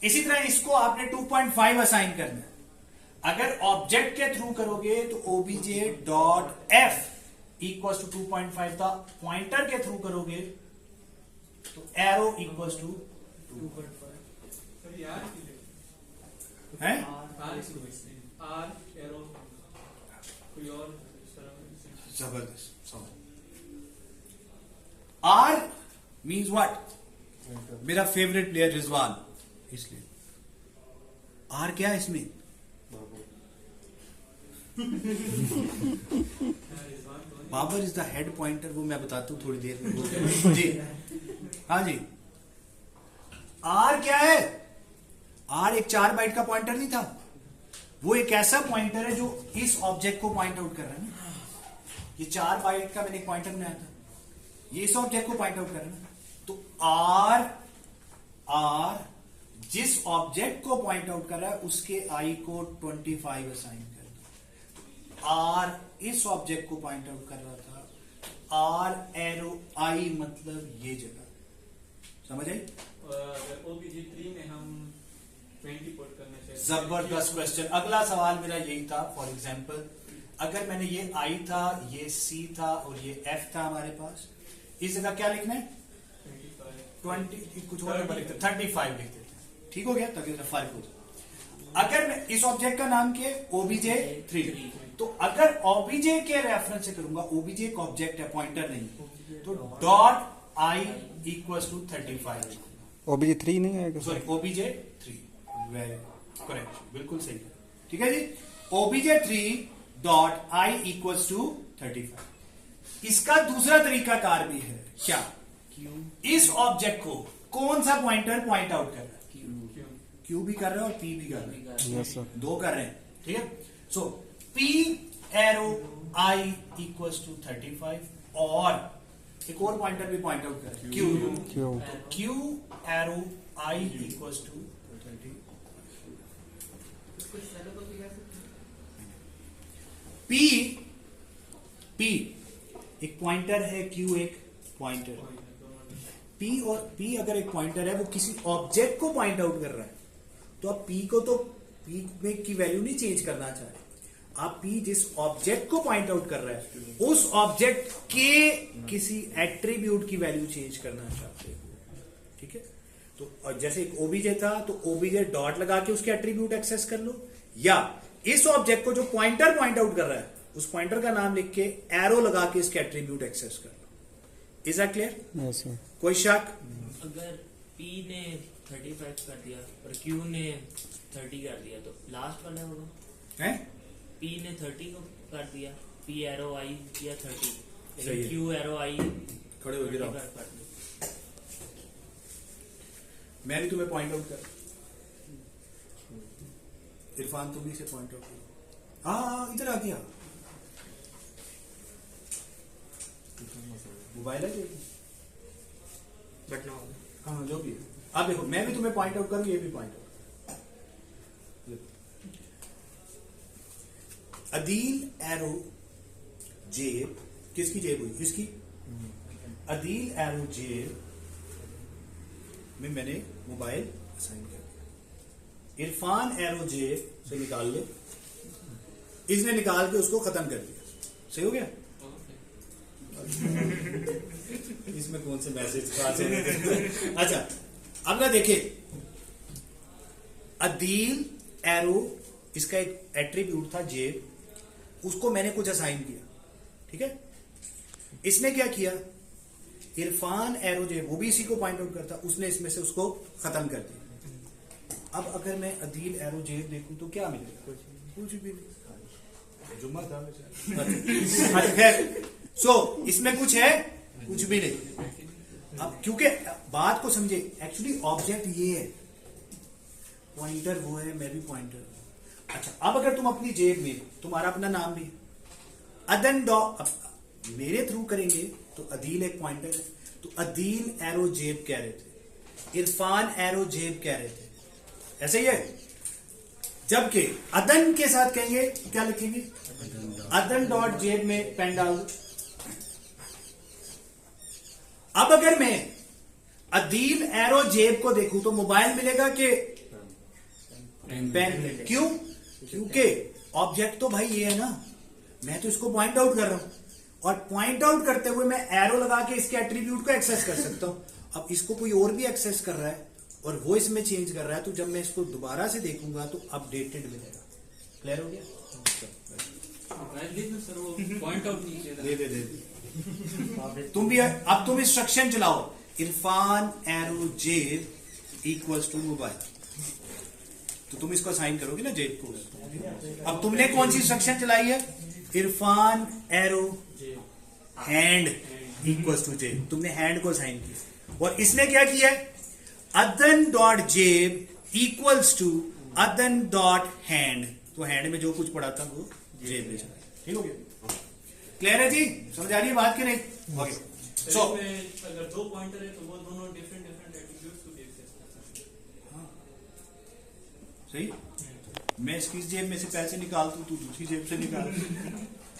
इसी तरह इसको आपने 2.5 असाइन करना है। अगर ऑब्जेक्ट के थ्रू करोगे तो OBJ dot F equals to 2.5 था, पॉइंटर के थ्रू करोगे तो एरो इक्वल्स टू 2.5 है। आर एरो कोई और जबरदस्त। R means what? मेरा फेवरेट प्लेयर रिजवान, इसलिए आर क्या है इसमें? Babar is the head pointer, वो मैं बताता हूं थोड़ी देर में। जी हाँ जी। आर क्या है? आर एक 4 बाइट का पॉइंटर नहीं था, वो एक ऐसा पॉइंटर है जो इस ऑब्जेक्ट को पॉइंट आउट कर रहा है ना। ये 4 बाइट का मैंने एक पॉइंटर बनाया था, ये इस ऑब्जेक्ट को पॉइंट आउट कर रहा है ना। तो आर जिस ऑब्जेक्ट को पॉइंट आउट कर रहा है उसके आई को 25 असाइन कर दो। आर इस ऑब्जेक्ट को पॉइंट आउट कर रहा था, आर एरो आई मतलब ये जगह, समझ आई? OBJ3 में हम 20 पुट करना चाहिए। जबरदस्त क्वेश्चन। अगला सवाल मेरा यही था। फॉर एग्जाम्पल अगर मैंने ये आई था, ये सी था और ये एफ था हमारे पास, इस जगह क्या लिखना है? 20 कुछ और नंबर लिखते, 35 लिखते थे। ठीक हो गया, ताकि फर्क हो जाए। अगर मैं इस ऑब्जेक्ट का नाम क्या है? OBJ3। तो अगर OBJ के रेफरेंस से करूंगा, OBJ एक ऑब्जेक्ट है, पॉइंटर नहीं, तो dot I equals to 35। OBJ3 नहीं आएगा? सॉरी, OBJ3, वेरी करेक्ट, बिल्कुल सही है। ठीक है जी, OBJ3 dot I equals to 35। इसका दूसरा तरीका कार भी है, क्या? इस ऑब्जेक्ट को कौन सा पॉइंटर पॉइंट आउट कर रहा है? क्यू भी कर रहा है और पी भी कर रहा है। Yes sir. दो कर रहे हैं, ठीक है। So p arrow I equals to 35 और एक और पॉइंटर भी पॉइंट आउट कर रहा है, Q. Q arrow I equals to 30। P एक पॉइंटर है, क्यू एक पॉइंटर। पी और पी अगर एक पॉइंटर है, वो किसी ऑब्जेक्ट को पॉइंट आउट कर रहा है, तो आप पी को तो पी में की वैल्यू नहीं चेंज करना चाह रहे। आप पी जिस ऑब्जेक्ट को पॉइंट आउट कर रहा है, उस ऑब्जेक्ट के किसी एट्रीब्यूट की वैल्यू चेंज करना चाहते हो। ठीक है, तो और जैसे एक ओबीजे था, तो ओबीजे डॉट लगा के उसके एट्रीब्यूट एक्सेस कर लो, या इस ऑब्जेक्ट को जो पॉइंटर पॉइंट आउट कर रहा है, उस पॉइंटर का नाम लिख के एरो लगा के इसके एट्रीब्यूट एक्सेस कर लो। Is that clear? Yes sir. कोई शक? अगर P ने 35 कर दिया और Q ने 30 कर दिया, तो लास्ट वाला होगा। है P ने 30 को कर दिया, P एरो आई किया 30, सही है। लेकिन Q एरो आई खड़े हो गिरा, कर दिया। मैं भी तुम्हें पॉइंट आउट कर, इरफान तुम भी से पॉइंट आउट करो। हाँ इधर आ गया, मोबाइल है बट नो हाँ जो भी है। अब देखो, मैं भी तुम्हें पॉइंट आउट करूं, ये भी पॉइंट आउट। अदील एरो जेब, किसकी जेब हुई? इसकी। अदील एरो जेब में मैंने मोबाइल असाइन कर दिया। इरफान एरो जेब से निकाल ले, इसने निकाल के उसको खत्म कर दिया। सही हो गया? इसमें कौन से मैसेज पास है? अच्छा, अब ना देखिए, अदील एरो, इसका एक एट्रीब्यूट था जेब, उसको मैंने कुछ असाइन किया। ठीक है, इसने क्या किया? इरफान एरो जेब, वो भी इसी को पॉइंट आउट करता, उसने इसमें से उसको खत्म कर दिया। अब अगर मैं अदील एरो जेब देखूं तो क्या मिलेगा? कुछ भी नहीं। जुम्मा था वैसे। सो इसमें कुछ है? कुछ भी नहीं। अब क्योंकि बात को समझे, एक्चुअली ऑब्जेक्ट ये है, पॉइंटर वो है, मैं भी पॉइंटर हूं। अच्छा, अब अगर तुम अपनी जेब में, तुम्हारा अपना नाम भी अदन डॉ, मेरे थ्रू करेंगे तो अदील एक पॉइंटर है, तो अदील एरो जेब कह रहे थे, इरफान एरो जेब कह रहे थे, ऐसे ही है। जबकि अदन के साथ कहेंगे तो क्या लिखेंगे? अदन डॉट जेब में पेन डाल दो। अब अगर मैं अदील एरो जेब को देखूं तो मोबाइल मिलेगा कि पेन? क्यों? क्योंकि ऑब्जेक्ट तो भाई ये है ना, मैं तो इसको पॉइंट आउट कर रहा हूं, और पॉइंट आउट करते हुए मैं एरो लगा के इसके एट्रीब्यूट को एक्सेस कर सकता हूं। अब इसको कोई और भी एक्सेस कर रहा है, और वो इसमें चेंज कर रहा है, तो जब मैं इसको दोबारा से देखूंगा तो अपडेटेड मिलेगा। क्लियर हो गया? सर वो पॉइंट आउट नहीं किया था। दे दे दे तुम भी अब तुम इंस्ट्रक्शन चलाओ, इरफान एरो जेब इक्वल्स टू मोबाइल, तो तुम इसको असाइन करोगे ना जेब को। अब तुमने कौन सी इंस्ट्रक्शन चलाई है? Irfan arrow hand equals to जेब, तुमने हैंड को असाइन किया। और इसने क्या किया है? अदन डॉट जेब इक्वल्स टू अदन डॉट हैंड, तो हैंड में जो कुछ पड़ा था वो जेब में चला। ठीक हो गया? क्लियर है जी? समझ आ रही है बात की नहीं? ओके। सो अगर दो पॉइंटर है तो वो दोनों डिफरेंट डिफरेंट एट्रीब्यूट्स को देख सकते हैं। सही। मैं इसकी जेब में से पैसे निकाल दूं, तू दूसरी जेब से निकाल।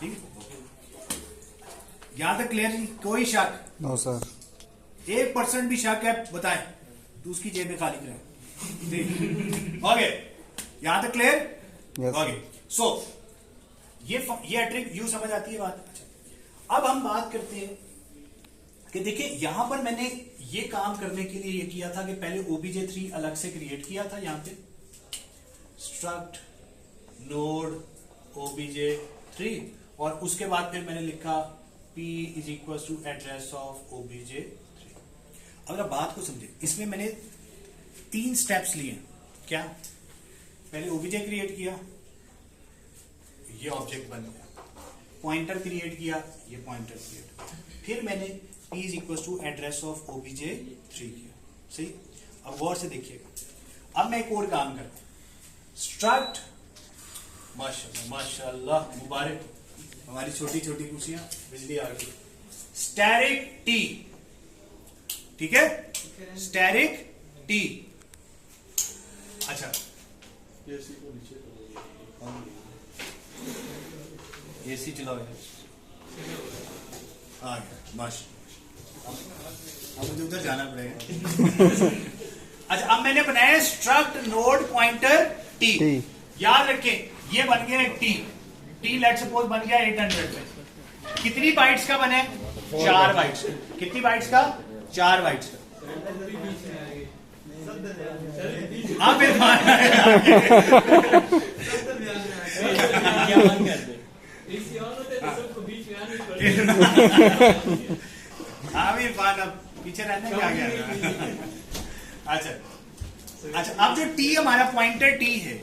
ठीक, यहां तक क्लियर? कोई शक? No sir. 1% भी शक है बताएं, तू उसकी जेब में खाली कराए। ओके, यहां तक क्लियर? Yes. ओके। सो ये एट्रिब्यूट समझ आती है बात? अच्छा, अब हम बात करते हैं कि देखिए यहां पर मैंने ये काम करने के लिए ये किया था कि पहले obj3 अलग से क्रिएट किया था, यहां पे स्ट्रक्ट नोड obj3, और उसके बाद फिर मैंने लिखा p is equal to address of obj3। अब आप बात को समझे, इसमें मैंने 3 स्टेप्स लिए। क्या? पहले obj क्रिएट किया, ये ऑब्जेक्ट बन गया, पॉइंटर क्रिएट किया, ये पॉइंटर क्रिएट, फिर मैंने p is equal to address of obj3 किया। सही? अब गौर से देखिएगा, अब मैं एक और काम करता हूं, स्ट्रक्ट, माशाल्लाह माशाल्लाह मुबारक, हमारी छोटी छोटी कुर्सियां बिजली आ गई, स्टैरिक टी। ठीक है? Asterisk T. अच्छा, एसी चलाओ यार। आ गया, माशाल्लाह। अब मुझे उधर जाना पड़ेगा। अच्छा, अब मैंने बनाया स्ट्रक्ट नोड पॉइंटर टी। याद रखें, ये बन गया एक टी। टी लेट सपोज बन गया 800 में। कितनी बाइट्स का बने? 4 बाइट्स। कितनी बाइट्स का? 4 बाइट्स का। आप इसी और होते तो सबको बीच में आने भी बात, अब पीछे रहने क्या गया? अच्छा अच्छा, अब जो टी हमारा पॉइंटर टी है,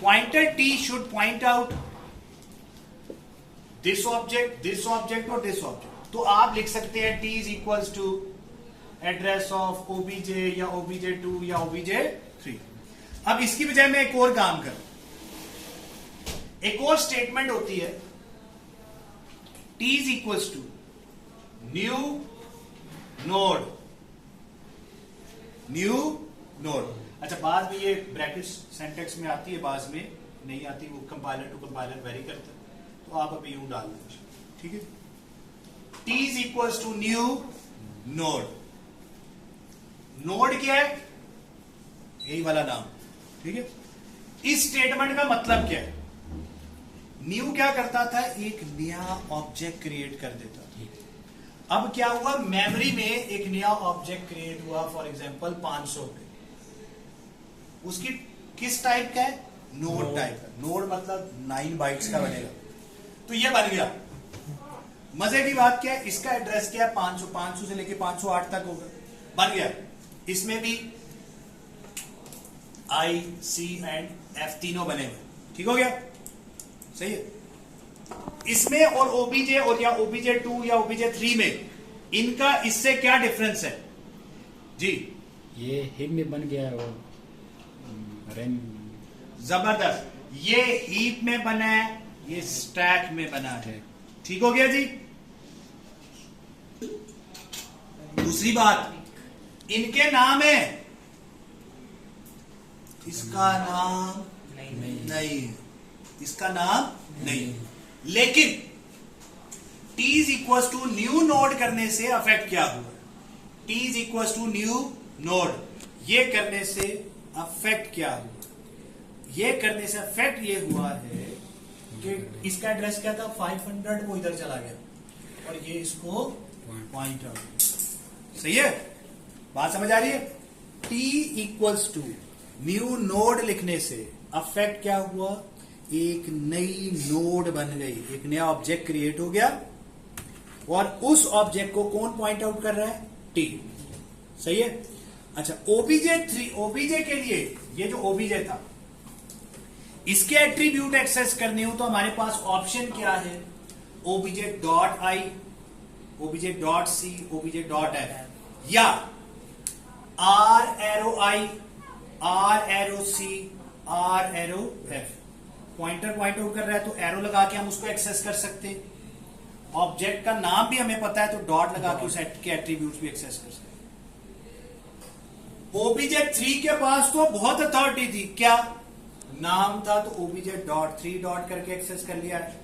pointer T should point out this object और दिस ऑब्जेक्ट। तो आप लिख सकते हैं T is equals to address of obj या obj2 या obj3। अब इसकी बजाय मैं एक और काम करूं, एक और स्टेटमेंट होती है t is equals to new node. अच्छा, बाद में ये ब्रैकेट सेंटेक्स में आती है, बाद में नहीं आती, वो कंपाइलर टू कंपाइलर वेरी करता है, तो आप अभी यूं डाल दीजिए। ठीक है? t is equals to new node. Node क्या है? यही वाला नाम। ठीक है? इस स्टेटमेंट का मतलब क्या है? न्यू क्या करता था? एक नया ऑब्जेक्ट क्रिएट कर देता था। अब क्या हुआ? मेमोरी में एक नया ऑब्जेक्ट क्रिएट हुआ, फॉर एग्जांपल 500 पे। उसकी किस टाइप का है? नोड टाइप का। नोड मतलब 9 बाइट्स का बनेगा। तो ये बन गया। मजे की बात क्या है? इसका एड्रेस क्या है? 500 से लेके 508 तक होगा, बन गया। इसमें भी I, C एंड F तीनों बने हुए। ठीक हो गया? सही है? इसमें और obj और या obj2 या obj3 में इनका इससे क्या डिफरेंस है जी? ये हीप में बन गया और रैम। जबरदस्त। ये हीप में बना है, ये स्टैक में बना है। ठीक हो गया जी? दूसरी बात, इनके नाम है, इसका नाम नहीं, इसका नाम नहीं, लेकिन t is equal to new node करने से अफेक्ट क्या हुआ? t is equal to new node, ये करने से अफेक्ट क्या हुआ? ये करने से अफेक्ट ये हुआ है कि इसका एड्रेस क्या था? 500, वो इधर चला गया और ये इसको पॉइंट आउट। सही है? बात समझ आ रही है? t equals to new node लिखने से अफेक्ट क्या हुआ, एक नई नोड बन गई, एक नया ऑब्जेक्ट क्रिएट हो गया और उस ऑब्जेक्ट को कौन पॉइंट आउट कर रहा है, t। सही है। अच्छा, ओबीजे के लिए ये जो ओबीजे था इसके एट्रीब्यूट एक्सेस करने हो तो हमारे पास ऑप्शन क्या है, OBJ dot I, obj dot C, obj dot f या r arrow I, r arrow C, r arrow f. Pointer point out कर रहा है तो एरो लगा के हम उसको एक्सेस कर सकते हैं। ऑब्जेक्ट का नाम भी हमें पता है तो डॉट लगा के उस के एट्रीब्यूट्स भी एक्सेस कर सकते हैं। ओबीजे 3 के पास तो बहुत अथॉरिटी थी, क्या नाम था तो ओबीजे डॉट 3 डॉट करके एक्सेस कर लिया है,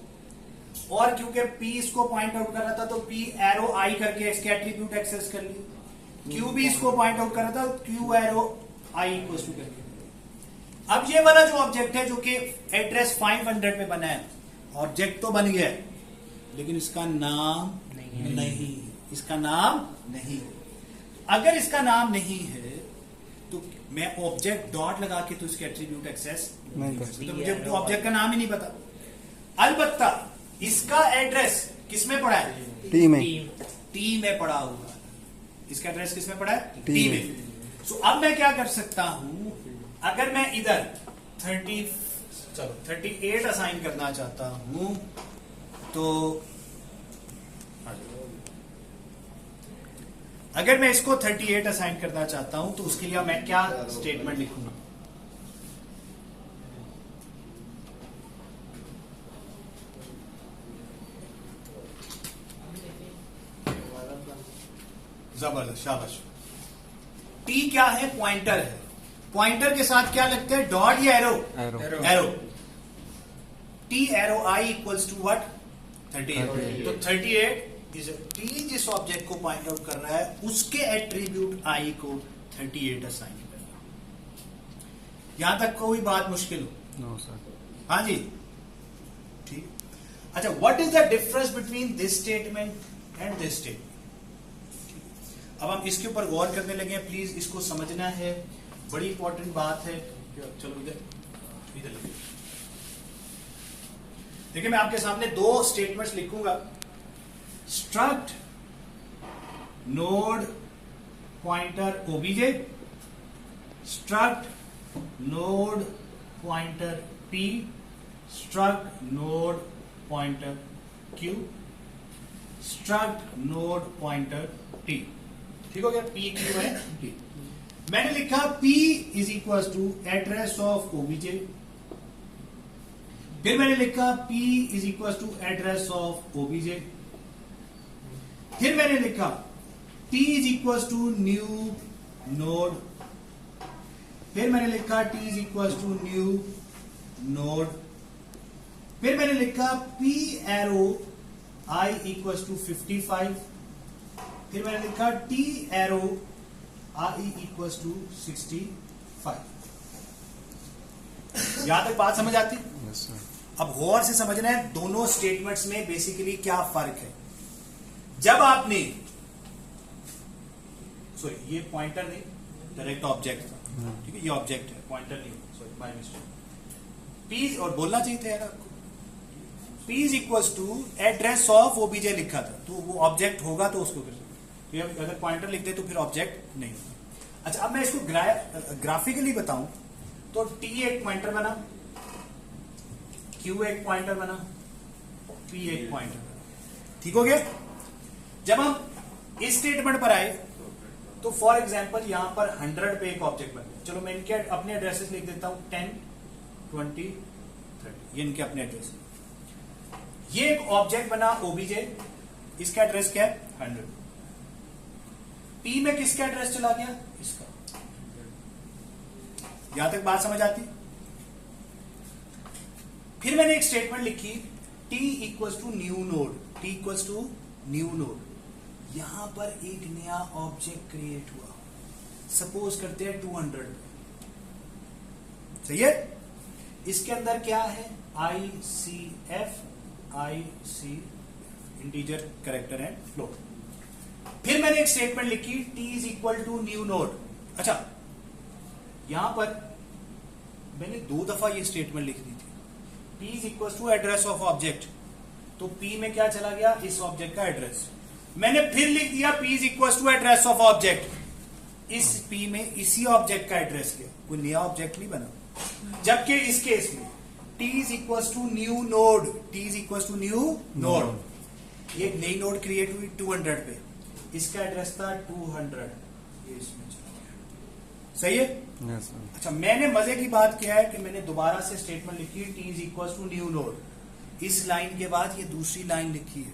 और क्योंकि पी इसको पॉइंट आउट कर रहा था तो पी एरो आई करके इसके एट्रीब्यूट एक्सेस कर लिए, क्यू भी इसको पॉइंट आउट कर रहा था Q arrow I equal to करके। अब ये वाला जो ऑब्जेक्ट है जो कि एड्रेस 500 पे बना है, ऑब्जेक्ट तो बन गया है लेकिन इसका नाम नहीं, इसका नाम नहीं। अगर इसका नाम नहीं है तो मैं ऑब्जेक्ट डॉट लगा के तो इसके एट्रीब्यूट एक्सेस नहीं कर सकता, तो मुझे तो ऑब्जेक्ट का नाम ही नहीं पता। अलबत्ता इसका एड्रेस किसमें पड़ा है, टी में, टी में पड़ा हुआ है। इसका एड्रेस किसमें पड़ा है, टी टी में। में। सो अब मैं क्या कर सकता हूं, अगर मैं इधर 38 असाइन करना चाहता हूं तो अगर मैं इसको 38 असाइन करना चाहता हूं तो उसके लिए मैं क्या स्टेटमेंट लिखूंगा, जबरदस्त, शाबाश। टी क्या है, पॉइंटर है। पॉइंटर के साथ क्या लगता है, डॉट या arrow, arrow. T arrow I equals to what, 38। तो 38 टी जिस ऑब्जेक्ट को पॉइंट आउट कर रहा है उसके एट्रीब्यूट आई को 38 असाइन करना। यहां तक कोई बात मुश्किल हो, नो सर, हाँ जी, ठीक। अच्छा, what is the difference between this statement and this statement. अब हम इसके ऊपर गौर करने लगे हैं, प्लीज इसको समझना है, बड़ी इंपॉर्टेंट बात है। चलो इधर इधर देखिए, मैं आपके सामने दो स्टेटमेंट्स लिखूंगा। Struct node pointer OBJ, struct node pointer P, struct node pointer Q, struct node pointer T. ठीक हो गया, पी क्यू है टी। मैंने लिखा P is equal to address of OBJ, फिर मैंने लिखा P is equal to address of OBJ, फिर मैंने लिखा T is equal to new node, फिर मैंने लिखा T is equal to new node, फिर मैंने लिखा P arrow I equal to 55, फिर मैंने लिखा T arrow I equal to 65। यहां तक बात समझ आती? Yes sir. अब गौर से समझना है दोनों स्टेटमेंट्स में बेसिकली क्या फर्क है। जब आपने सॉरी, ये पॉइंटर नहीं, डायरेक्ट ऑब्जेक्ट था, ठीक है, ये ऑब्जेक्ट है, पॉइंटर नहीं, सॉरी बाय मिस्टेक। पी और बोलना चाहिए था यार आपको, P is equal to address of OBJ लिखा था, तो वो ऑब्जेक्ट होगा तो उसको कर सकते, तो अगर पॉइंटर लिख दे तो फिर ऑब्जेक्ट नहीं होगा। अच्छा, अब मैं इसको ग्राफिकली बताऊं तो T एक पॉइंटर बना, Q एक पॉइंटर बना, P एक पॉइंटर बना। ठीक हो गया। जब हम इस स्टेटमेंट पर आए तो फॉर एग्जांपल यहां पर 100 पे एक ऑब्जेक्ट बन गया। चलो मैं इनके अपने एड्रेसेस लिख देता हूं, 10, 20, 30, ये इनके अपने एड्रेस। ये एक ऑब्जेक्ट बना ओबीजे, इसका एड्रेस क्या है, 100। P में किसका एड्रेस चला गया, इसका। यहां तक बात समझ आती? फिर मैंने एक स्टेटमेंट लिखी, T equals to new node, T equals to new node. यहां पर एक नया ऑब्जेक्ट क्रिएट हुआ, सपोज करते हैं 200। सही है। इसके अंदर क्या है, ICF, integer character and float. फिर मैंने एक स्टेटमेंट लिखी, T is equal to new node. अच्छा, यहां पर मैंने 2 दफा ये स्टेटमेंट लिख दी थी, P is equal to address of object, तो P में क्या चला गया, इस ऑब्जेक्ट का एड्रेस। मैंने फिर लिख दिया P is equal to address of object, इस P में इसी ऑब्जेक्ट का एड्रेस गया, कोई नया ऑब्जेक्ट नहीं बना। जबकि इस केस में T is equal to new node, T is equal to new node, ये एक नई नोड क्रिएट हुई 200 पे, इसका एड्रेस था 200, ये इसमें चला गया। सही है? Yes sir. अच्छा, मैंने मजे की बात क्या है कि मैंने दोबारा से स्टेटमेंट लिखी, T is equal to new node, इस लाइन के बाद ये दूसरी लाइन लिखी है,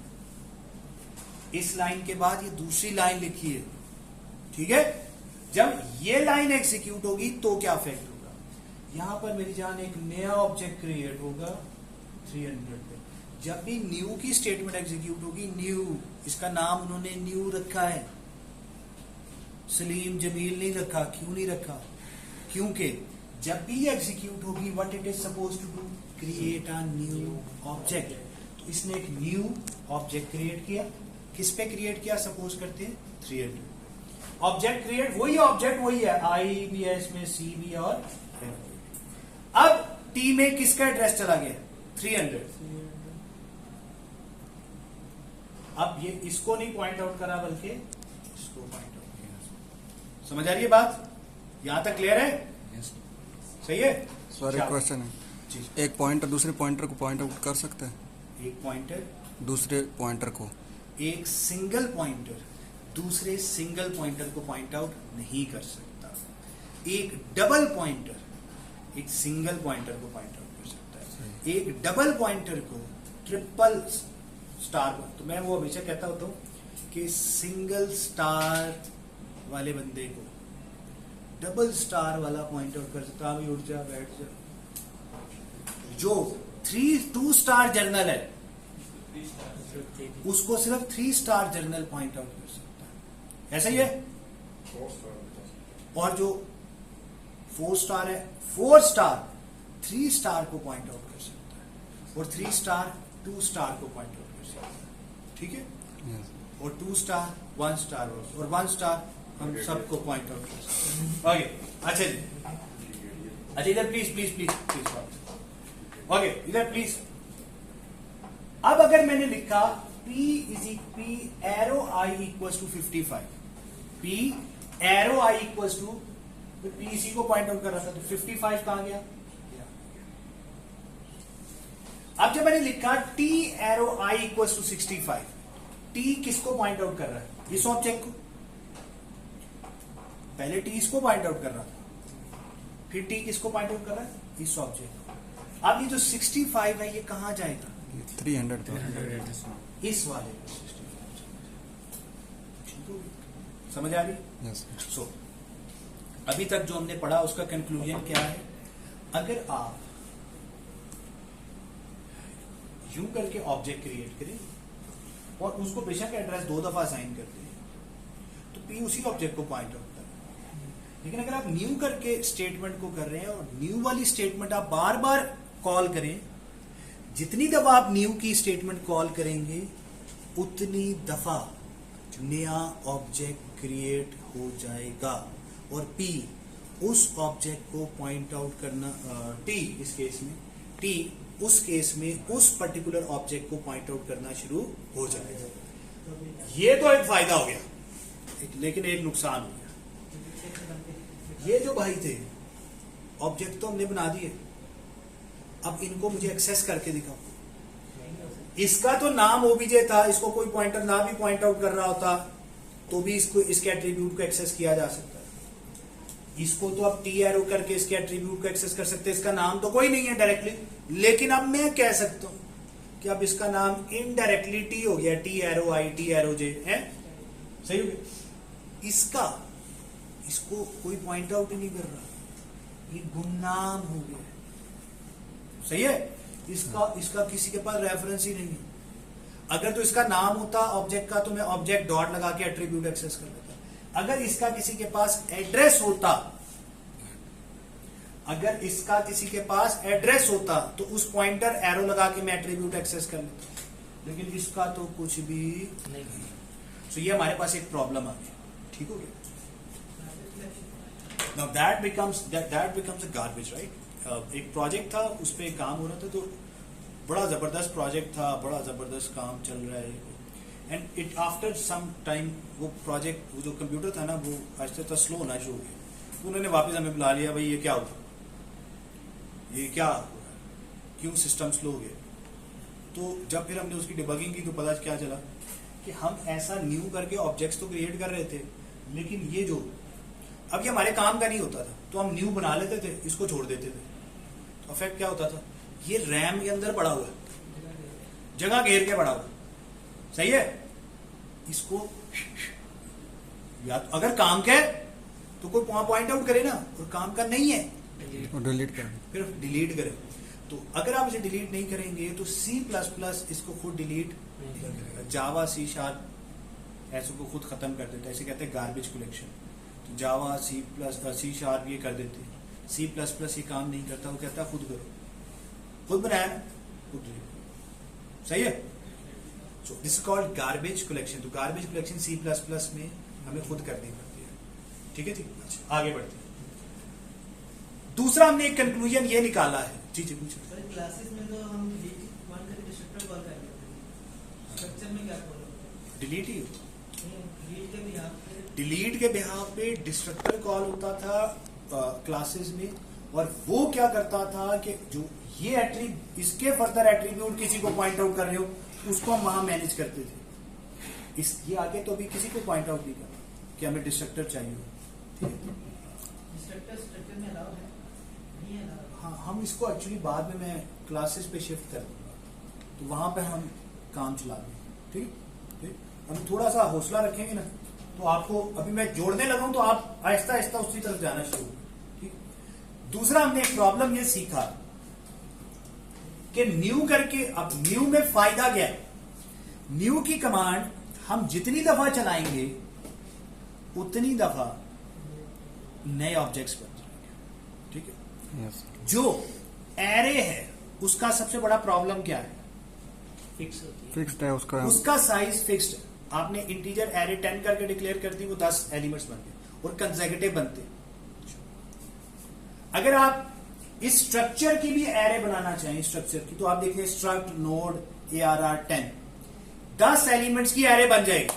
इस लाइन के बाद ये दूसरी लाइन लिखी है, ठीक है। जब ये लाइन एग्जीक्यूट होगी तो क्या इफेक्ट होगा, यहां पर मेरी जान एक नया ऑब्जेक्ट क्रिएट होगा 300 पे। जब भी न्यू की स्टेटमेंट एग्जीक्यूट होगी, न्यू, इसका नाम उन्होंने न्यू रखा है, सलीम जमील नहीं रखा। क्यों नहीं रखा? क्योंकि जब भी एग्जीक्यूट होगी, what it is suppose to do, create a new object. तो इसने एक न्यू ऑब्जेक्ट क्रिएट किया, किस पे क्रिएट किया, सपोज करते हैं 300। ऑब्जेक्ट क्रिएट, वही ऑब्जेक्ट वही है, आई भी है इसमें, सी भी है, और अब टी में किसका एड्रेस चला गया, 300। अब ये इसको नहीं पॉइंट आउट करा, बल्कि इसको पॉइंट आउट किया। समझ आ रही है बात? यहां तक क्लियर है? सही है? सर एक क्वेश्चन है, जी। एक पॉइंटर दूसरे पॉइंटर को पॉइंट आउट कर सकता है? एक पॉइंटर दूसरे पॉइंटर को, एक सिंगल पॉइंटर दूसरे सिंगल पॉइंटर को पॉइंट आउट नहीं कर सकता। एक डबल पॉइंटर एक सिंगल पॉइंटर को पॉइंट आउट कर सकता है, एक डबल पॉइंटर को ट्रिपल स्टार को। तो मैं वो हमेशा कहता होता हूं कि सिंगल स्टार वाले बंदे को डबल स्टार वाला पॉइंट आउट कर सकता है। उठ जा, बैठ जा। जो 2 स्टार जर्नल है उसको सिर्फ 3 स्टार जर्नल पॉइंट आउट कर सकता है, ऐसा ही है। और जो 4 स्टार है, 4 स्टार 3 स्टार को पॉइंट आउट कर सकता है, और 3 स्टार 2 स्टार को पॉइंट आउट कर सकता है, ठीक है। यस। और 2 स्टार 1 स्टार, और 1 स्टार हम सबको पॉइंट आउट कर सकते हैं। ओके, अच्छा जी, अच्छा इधर please please please please, okay इधर प्लीज। अब अगर मैंने लिखा P P arrow I equal to 55, P arrow I equal to, P इसी को पॉइंट आउट कर रहा था, तो 55 कहां गया? अब जब मैंने लिखा T arrow I equal to 65, T किसको पॉइंट आउट कर रहा है? इस ऑब्जेक्ट को। पहले T इसको पॉइंट आउट कर रहा था, फिर T किसको पॉइंट आउट कर रहा है? इस ऑब्जेक्ट को। अब ये जो 65 है ये कहां जाएगा? 300 तो इस वाले को 65 समझ आ रही? यस। सो अभी तक जो हमने पढ़ा उसका कंक्लूजन क्या है? अगर आप यूं करके ऑब्जेक्ट क्रिएट करें और उसको बेशक एड्रेस 2 दफा असाइन करते हैं, तो P उसी ऑब्जेक्ट को पॉइंट आउट कर रहा है। लेकिन अगर आप न्यू करके स्टेटमेंट को कर रहे हैं और न्यू वाली स्टेटमेंट आप बार बार कॉल करें, जितनी दफा आप न्यू की स्टेटमेंट कॉल करेंगे उतनी दफा नया ऑब्जेक्ट क्रिएट हो जाएगा, और P उस ऑब्जेक्ट को पॉइंट आउट करना, T इस केस में, T उस केस में उस पर्टिकुलर ऑब्जेक्ट को पॉइंट आउट करना शुरू हो जाएगा। ये तो एक फायदा हो गया, लेकिन एक नुकसान हो गया। ये जो भाई थे, ऑब्जेक्ट तो हमने बना दिए, अब इनको मुझे एक्सेस करके दिखाओ। इसका तो नाम ओबीजे था, इसको कोई पॉइंटर ना भी पॉइंट आउट कर रहा होता तो भी इसको, इसके एट्रीब्यूट को एक्सेस किया जा सकता है। इसको तो अब टी एरो करके इसके एट्रीब्यूट को एक्सेस कर सकते हैं, इसका नाम तो कोई नहीं है डायरेक्टली, लेकिन अब मैं कह सकता हूं कि अब इसका नाम इनडायरेक्टली टी हो गया, टी एरो आई, टी एरो जे है, सही हो गया। इसका, इसको कोई पॉइंट आउट ही नहीं कर रहा, ये गुमनाम हो गया, सही है। इसका किसी के पास रेफरेंस ही नहीं है। अगर तो इसका नाम होता ऑब्जेक्ट का तो मैं ऑब्जेक्ट डॉट लगा के एट्रीब्यूट एक्सेस कर लेता। अगर इसका किसी के पास एड्रेस होता, अगर इसका किसी के पास एड्रेस होता तो उस पॉइंटर एरो लगा के मैं एट्रीब्यूट एक्सेस कर लेता, लेकिन इसका तो कुछ भी नहीं। तो ये हमारे पास एक प्रॉब्लम आ गई, ठीक हो गया। Now that becomes a garbage, right? एक प्रोजेक्ट था, उस पर काम हो रहा था, तो बड़ा जबरदस्त प्रोजेक्ट था, बड़ा जबरदस्त काम चल रहा है, and it after some time वो प्रोजेक्ट, वो जो कंप्यूटर था ना, वो आहिस्ता आहिस्ता स्लो होना शुरू हो गया। तो उन्होंने वापस हमें बुला लिया, भाई ये क्या हुआ, ये क्या हो रहा है, क्यों सिस्टम स्लो हो गया। तो जब फिर हमने उसकी डिबगिंग की तो पता क्या चला कि हम ऐसा न्यू करके ऑब्जेक्ट्स तो क्रिएट कर रहे थे, लेकिन ये जो अब ये हमारे काम का नहीं होता था, तो हम न्यू बना लेते थे, इसको छोड़ देते थे। तो इफेक्ट क्या होता था, ये रैम के अंदर पड़ा हुआ है, जगह घेर के पड़ा हुआ है, सही है। इसको या तो अगर काम का है तो कोई पॉइंट आउट करे ना, और काम का नहीं है और डिलीट कर फिर डिलीट करें। तो अगर आप इसे डिलीट नहीं करेंगे तो C++ इसको खुद डिलीट नहीं करेगा, जावा C# ऐसे को खुद खत्म कर देता है, ऐसे कहते हैं गार्बेज कलेक्शन। तो जावा C# ये कर देते हैं, C++ ये काम नहीं करता, वो कहता है खुद करो, खुद बनाया खुद डिलीट, सही है। So this is called garbage collection. तो गार्बेज कलेक्शन C++ में हमें खुद करनी पड़ती है, ठीक है। ठीक, अच्छा आगे बढ़ते हैं। दूसरा हमने एक कंक्लूजन ये निकाला है, जी जी पूछो। सर क्लासेस में तो हम डिलीट मान करके डिस्ट्रक्टर कॉल कर लेते हैं, स्ट्रक्चर में क्या कॉल होता डिलीट ही है? डिलीट के भी यहाँ पे डिलीट के बिहाफ पे डिस्ट्रक्टर कॉल होता था क्लासेस में, और वो क्या करता था कि जो ये एट्रीब्यूट, इसके फर्दर एट्रीब्यूट किसी को पॉइंट आउट कर रहे हो, उसको हम वहां मैनेज करते थे। ये आगे तो अभी किसी को पॉइंट आउट नहीं करना कि हमें डिस्ट्रक्टर चाहिए, ठीक है। डिस्ट्रक्टर स्ट्रक्चर में अलाउ है, नहीं है अलाउ। हाँ, हम इसको एक्चुअली बाद में मैं क्लासेस पे शिफ्ट कर दूंगा, तो वहां पे हम काम चला देंगे, ठीक है। हम थोड़ा सा हौसला रखेंगे ना, तो आपको अभी मैं जोड़ने लगा हूं, तो आप आहिस्ता आहिस्ता उसी तरफ जाना शुरू करें, ठीक। दूसरा हमने एक प्रॉब्लम ये सीखा कि न्यू करके, अब न्यू में फायदा क्या है, न्यू की कमांड हम जितनी दफा चलाएंगे उतनी दफा नए ऑब्जेक्ट्स बन जाएंगे, ठीक है। यस जो एरे है उसका सबसे बड़ा प्रॉब्लम क्या है, फिक्स होती है। फिक्स्ड है उसका उसका साइज फिक्स्ड है। आपने इंटीजर एरे 10 करके डिक्लेयर कर दी, वो 10 एलिमेंट्स बनते और कंसेक्यूटिव बनते। अगर आप इस स्ट्रक्चर की भी एरे बनाना चाहें, स्ट्रक्चर की, तो आप देखिए स्ट्रक्ट नोड ARR 10 10 एलिमेंट्स की एरे बन जाएगी,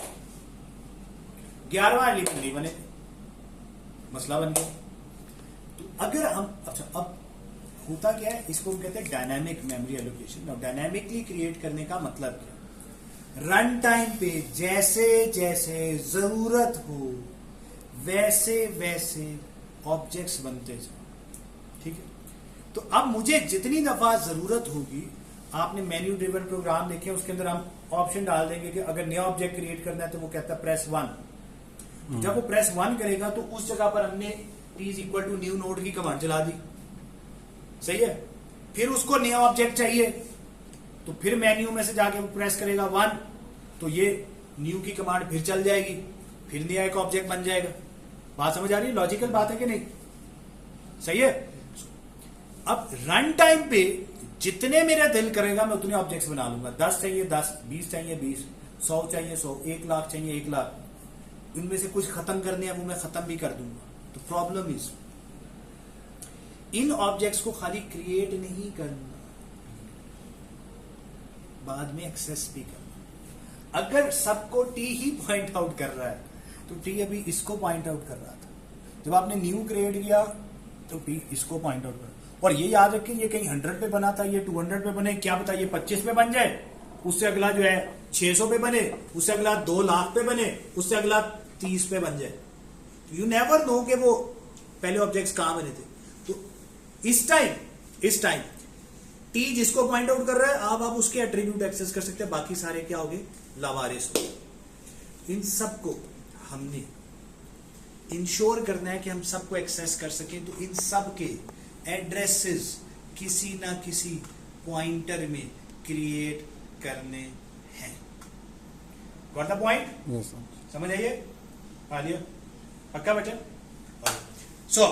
11वां एलिमेंट नहीं बने, मसला बन गया। तो अगर हम, अच्छा अब होता क्या है, इसको हम कहते हैं dynamic memory allocation. Now dynamically create करने का मतलब क्या, रन टाइम पे जैसे जैसे जरूरत हो वैसे वैसे ऑब्जेक्ट्स बनते जाओ, ठीक है। तो अब मुझे जितनी दफा जरूरत होगी, आपने मेन्यू ड्रिवन प्रोग्राम देखे, उसके अंदर हम ऑप्शन डाल देंगे कि अगर नया ऑब्जेक्ट क्रिएट करना है तो वो कहता है प्रेस 1। जब वो प्रेस 1 करेगा तो उस जगह पर हमने t is equal to new node की कमांड चला दी, सही है। फिर उसको नया ऑब्जेक्ट चाहिए, तो फिर मेन्यू में से जाके वो प्रेस करेगा 1, तो ये न्यू की कमांड फिर चल जाएगी, फिर नया एक ऑब्जेक्ट बन जाएगा। बात समझ आ रही है, लॉजिकल बात है कि नहीं, सही है। अब रन टाइम पे जितने मेरा दिल करेगा मैं उतने ऑब्जेक्ट्स बना लूंगा, 10 चाहिए 10, 20 चाहिए 20, 100 चाहिए 100, 1 लाख चाहिए 1 लाख, इनमें से कुछ खत्म करने हैं वो मैं खत्म भी कर दूंगा। तो प्रॉब्लम इज इन ऑब्जेक्ट्स को खाली क्रिएट नहीं करना, बाद में एक्सेस भी करना। अगर सबको टी ही पॉइंट आउट कर रहा है, तो टी अभी इसको पॉइंट आउट कर रहा था, जब आपने न्यू क्रिएट किया तो टी इसको पॉइंट आउट कर। और ये याद रखें, ये कहीं 100 पे बना था, ये 200 पे बने, क्या पता ये 25 पे बन जाए, उससे अगला जो है 600 पे बने, उससे अगला 2 लाख पे बने, उससे अगला 30 पे बन जाए। यू नेवर नो कि वो पहले ऑब्जेक्ट्स कहां बने थे। तो इस टाइम टी जिसको पॉइंट आउट कर रहा है, आप उसके एट्रीब्यूट एक्सेस कर सकते हैं, बाकी सारे क्या हो गए, लावारिस हो गए। इन सबको हमने इंश्योर करना है कि हम सबको एक्सेस कर सकें, तो इन सब के एड्रेसेस किसी ना किसी पॉइंटर में क्रिएट करने हैं। Got the point? यस समझ आइए, आ लिया पक्का बेटा। सो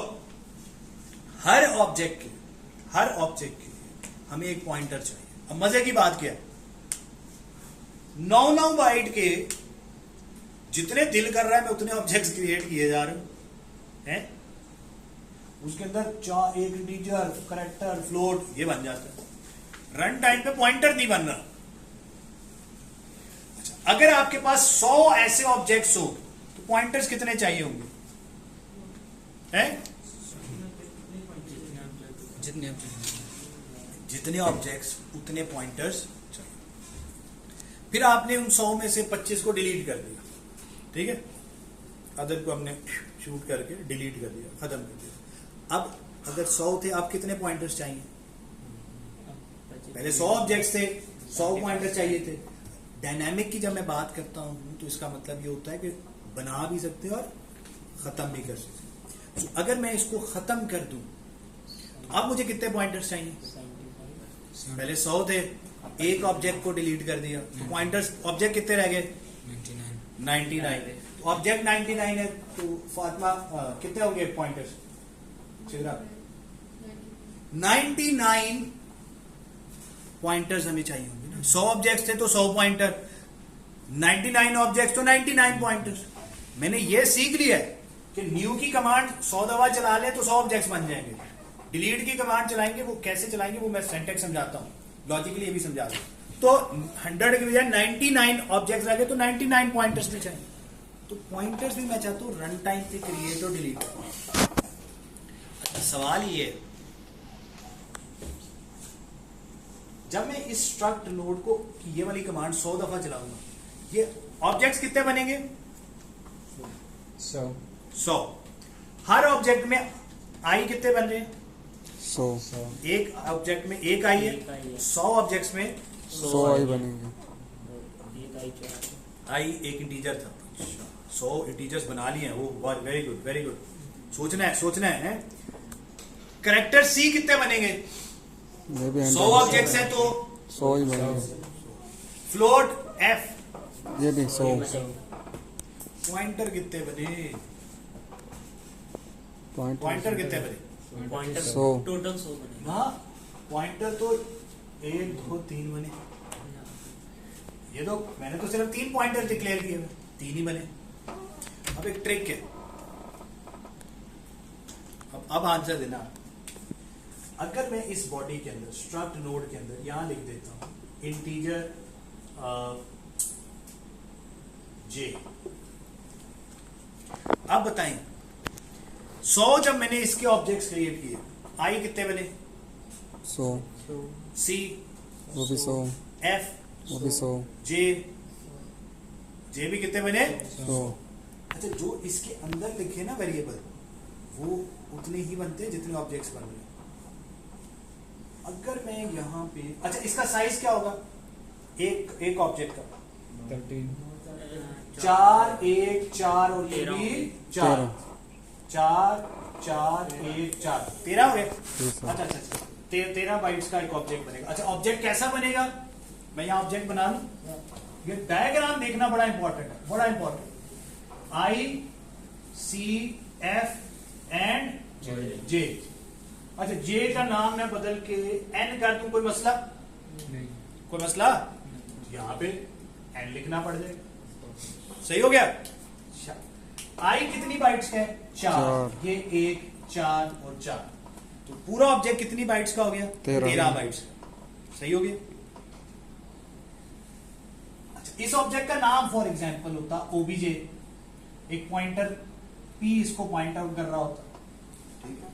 हर ऑब्जेक्ट के लिए हमें एक पॉइंटर चाहिए। अब मजे की बात क्या है, 9 बाइट के जितने दिल कर रहा है मैं उतने ऑब्जेक्ट्स क्रिएट किए जा रहे हैं। उसके अंदर एक इंटीजर, कैरेक्टर, फ्लोट ये बन जाता है। रन टाइम पे पॉइंटर नहीं बन रहा। अच्छा, अगर आपके पास 100 ऐसे ऑब्जेक्ट्स हो तो पॉइंटर्स कितने चाहिए होंगे? हैं? जितने ऑब्जेक्ट्स उतने पॉइंटर्स चाहिए। फिर आपने उन 100 में से 25 को डिलीट कर दिया, ठीक है, अदर को हमने शूट करके डिलीट कर दिया, खत्म कर दिया। अब अगर 100 थे, आप कितने पॉइंटर्स चाहिए? पहले 100 ऑब्जेक्ट्स थे, 100 पॉइंटर्स चाहिए थे। डायनामिक की जब मैं बात करता हूं तो इसका मतलब ये होता है कि बना भी सकते हो और खत्म भी कर सकते। तो अगर मैं इसको खत्म कर दूं तो अब मुझे कितने पॉइंटर्स चाहिए? पहले 100 थे, एक ऑब्जेक्ट को डिलीट कर दिया तो पॉइंटर्स ऑब्जेक्ट कितने रह गए? 99। तो ऑब्जेक्ट 99 है तो फातिमा कितने होंगे पॉइंटर्स? 99 पॉइंटर्स हमें चाहिए होंगे ना। 100 ऑब्जेक्ट्स थे तो 100 पॉइंटर, 99 ऑब्जेक्ट्स तो 99 पॉइंटर्स। मैंने ये सीख लिया है कि न्यू की कमांड 100 दफा चला ले तो 100 ऑब्जेक्ट्स बन जाएंगे। डिलीट की कमांड चलाएंगे, वो कैसे चलाएंगे वो मैं सिंटैक्स समझाता हूं, लॉजिकली ये भी समझा दूं। तो 100 के बजाय 99 ऑब्जेक्ट्स आ गए तो 99 पॉइंटर्स भी चाहिए। तो पॉइंटर्स भी मैं चाहता हूं रन टाइम पे क्रिएट और डिलीट। अच्छा, सवाल ये है, जब मैं इस स्ट्रक्ट नोड को ये वाली कमांड 100 दफा चलाऊंगा, ये ऑब्जेक्ट्स कितने बनेंगे? 100। हर ऑब्जेक्ट में आई कितने बन रहे हैं? 100 एक ऑब्जेक्ट में एक आई है, 100 ऑब्जेक्ट्स में 100 आई बनेंगे। आई एक इंटीजर था। 100 इंटीजर्स बना लिए हैं वो। Very good, very good. सोचना है। कैरेक्टर सी कितने बनेंगे? ये भी 100 ऑब्जेक्ट्स है तो 100 ही बनेंगे। फ्लोट एफ, ये भी 100 पॉइंटर कितने बने? पॉइंटर कितने बने? पॉइंटर 100 टोटल 100 बने। हाँ, पॉइंटर तो 1 2 3 बने। ये तो मैंने तो सिर्फ 3 पॉइंटर डिक्लेयर किए, 3 ही बने। अब एक ट्रिक है, अब आंसर देना। अगर मैं इस बॉडी के अंदर स्ट्रक्ट नोड के अंदर यहां लिख देता हूं इंटीजर जे, अब बताएं 100 जब मैंने इसके ऑब्जेक्ट्स क्रिएट किए, आई कितने बने? 100 सी वो भी 100 एफ वो भी 100 जे भी कितने बने? 100 अच्छा, जो इसके अंदर लिखे ना वेरिएबल वो उतने ही बनते हैं जितने ऑब्जेक्ट्स बन रहे हैं। अगर मैं यहां पे, अच्छा इसका साइज क्या होगा एक ऑब्जेक्ट का? 4 1 4 और ये भी 4 4 4 1 4 13 हो गया। अच्छा 13 बाइट्स का एक ऑब्जेक्ट बनेगा। अच्छा, ऑब्जेक्ट कैसा बनेगा? मैं यहां ऑब्जेक्ट बना लूं। ये डायग्राम देखना बड़ा इंपॉर्टेंट है, बड़ा important. I C F and J. अच्छा, जे का नाम मैं बदल के एन कर दूं, कोई मसला? नहीं। कोई मसला? यहां पे एन लिखना पड़ जाएगा। सही हो गया? आई कितनी बाइट्स का है? 4। ये 1 4 और 4, तो पूरा ऑब्जेक्ट कितनी बाइट्स का हो गया? 13 बाइट्स का। सही हो गया? अच्छा, इस ऑब्जेक्ट का नाम फॉर एग्जांपल होता ओबीजे। एक पॉइंटर पी इसको पॉइंट आउट कर रहा होता, ठीक है?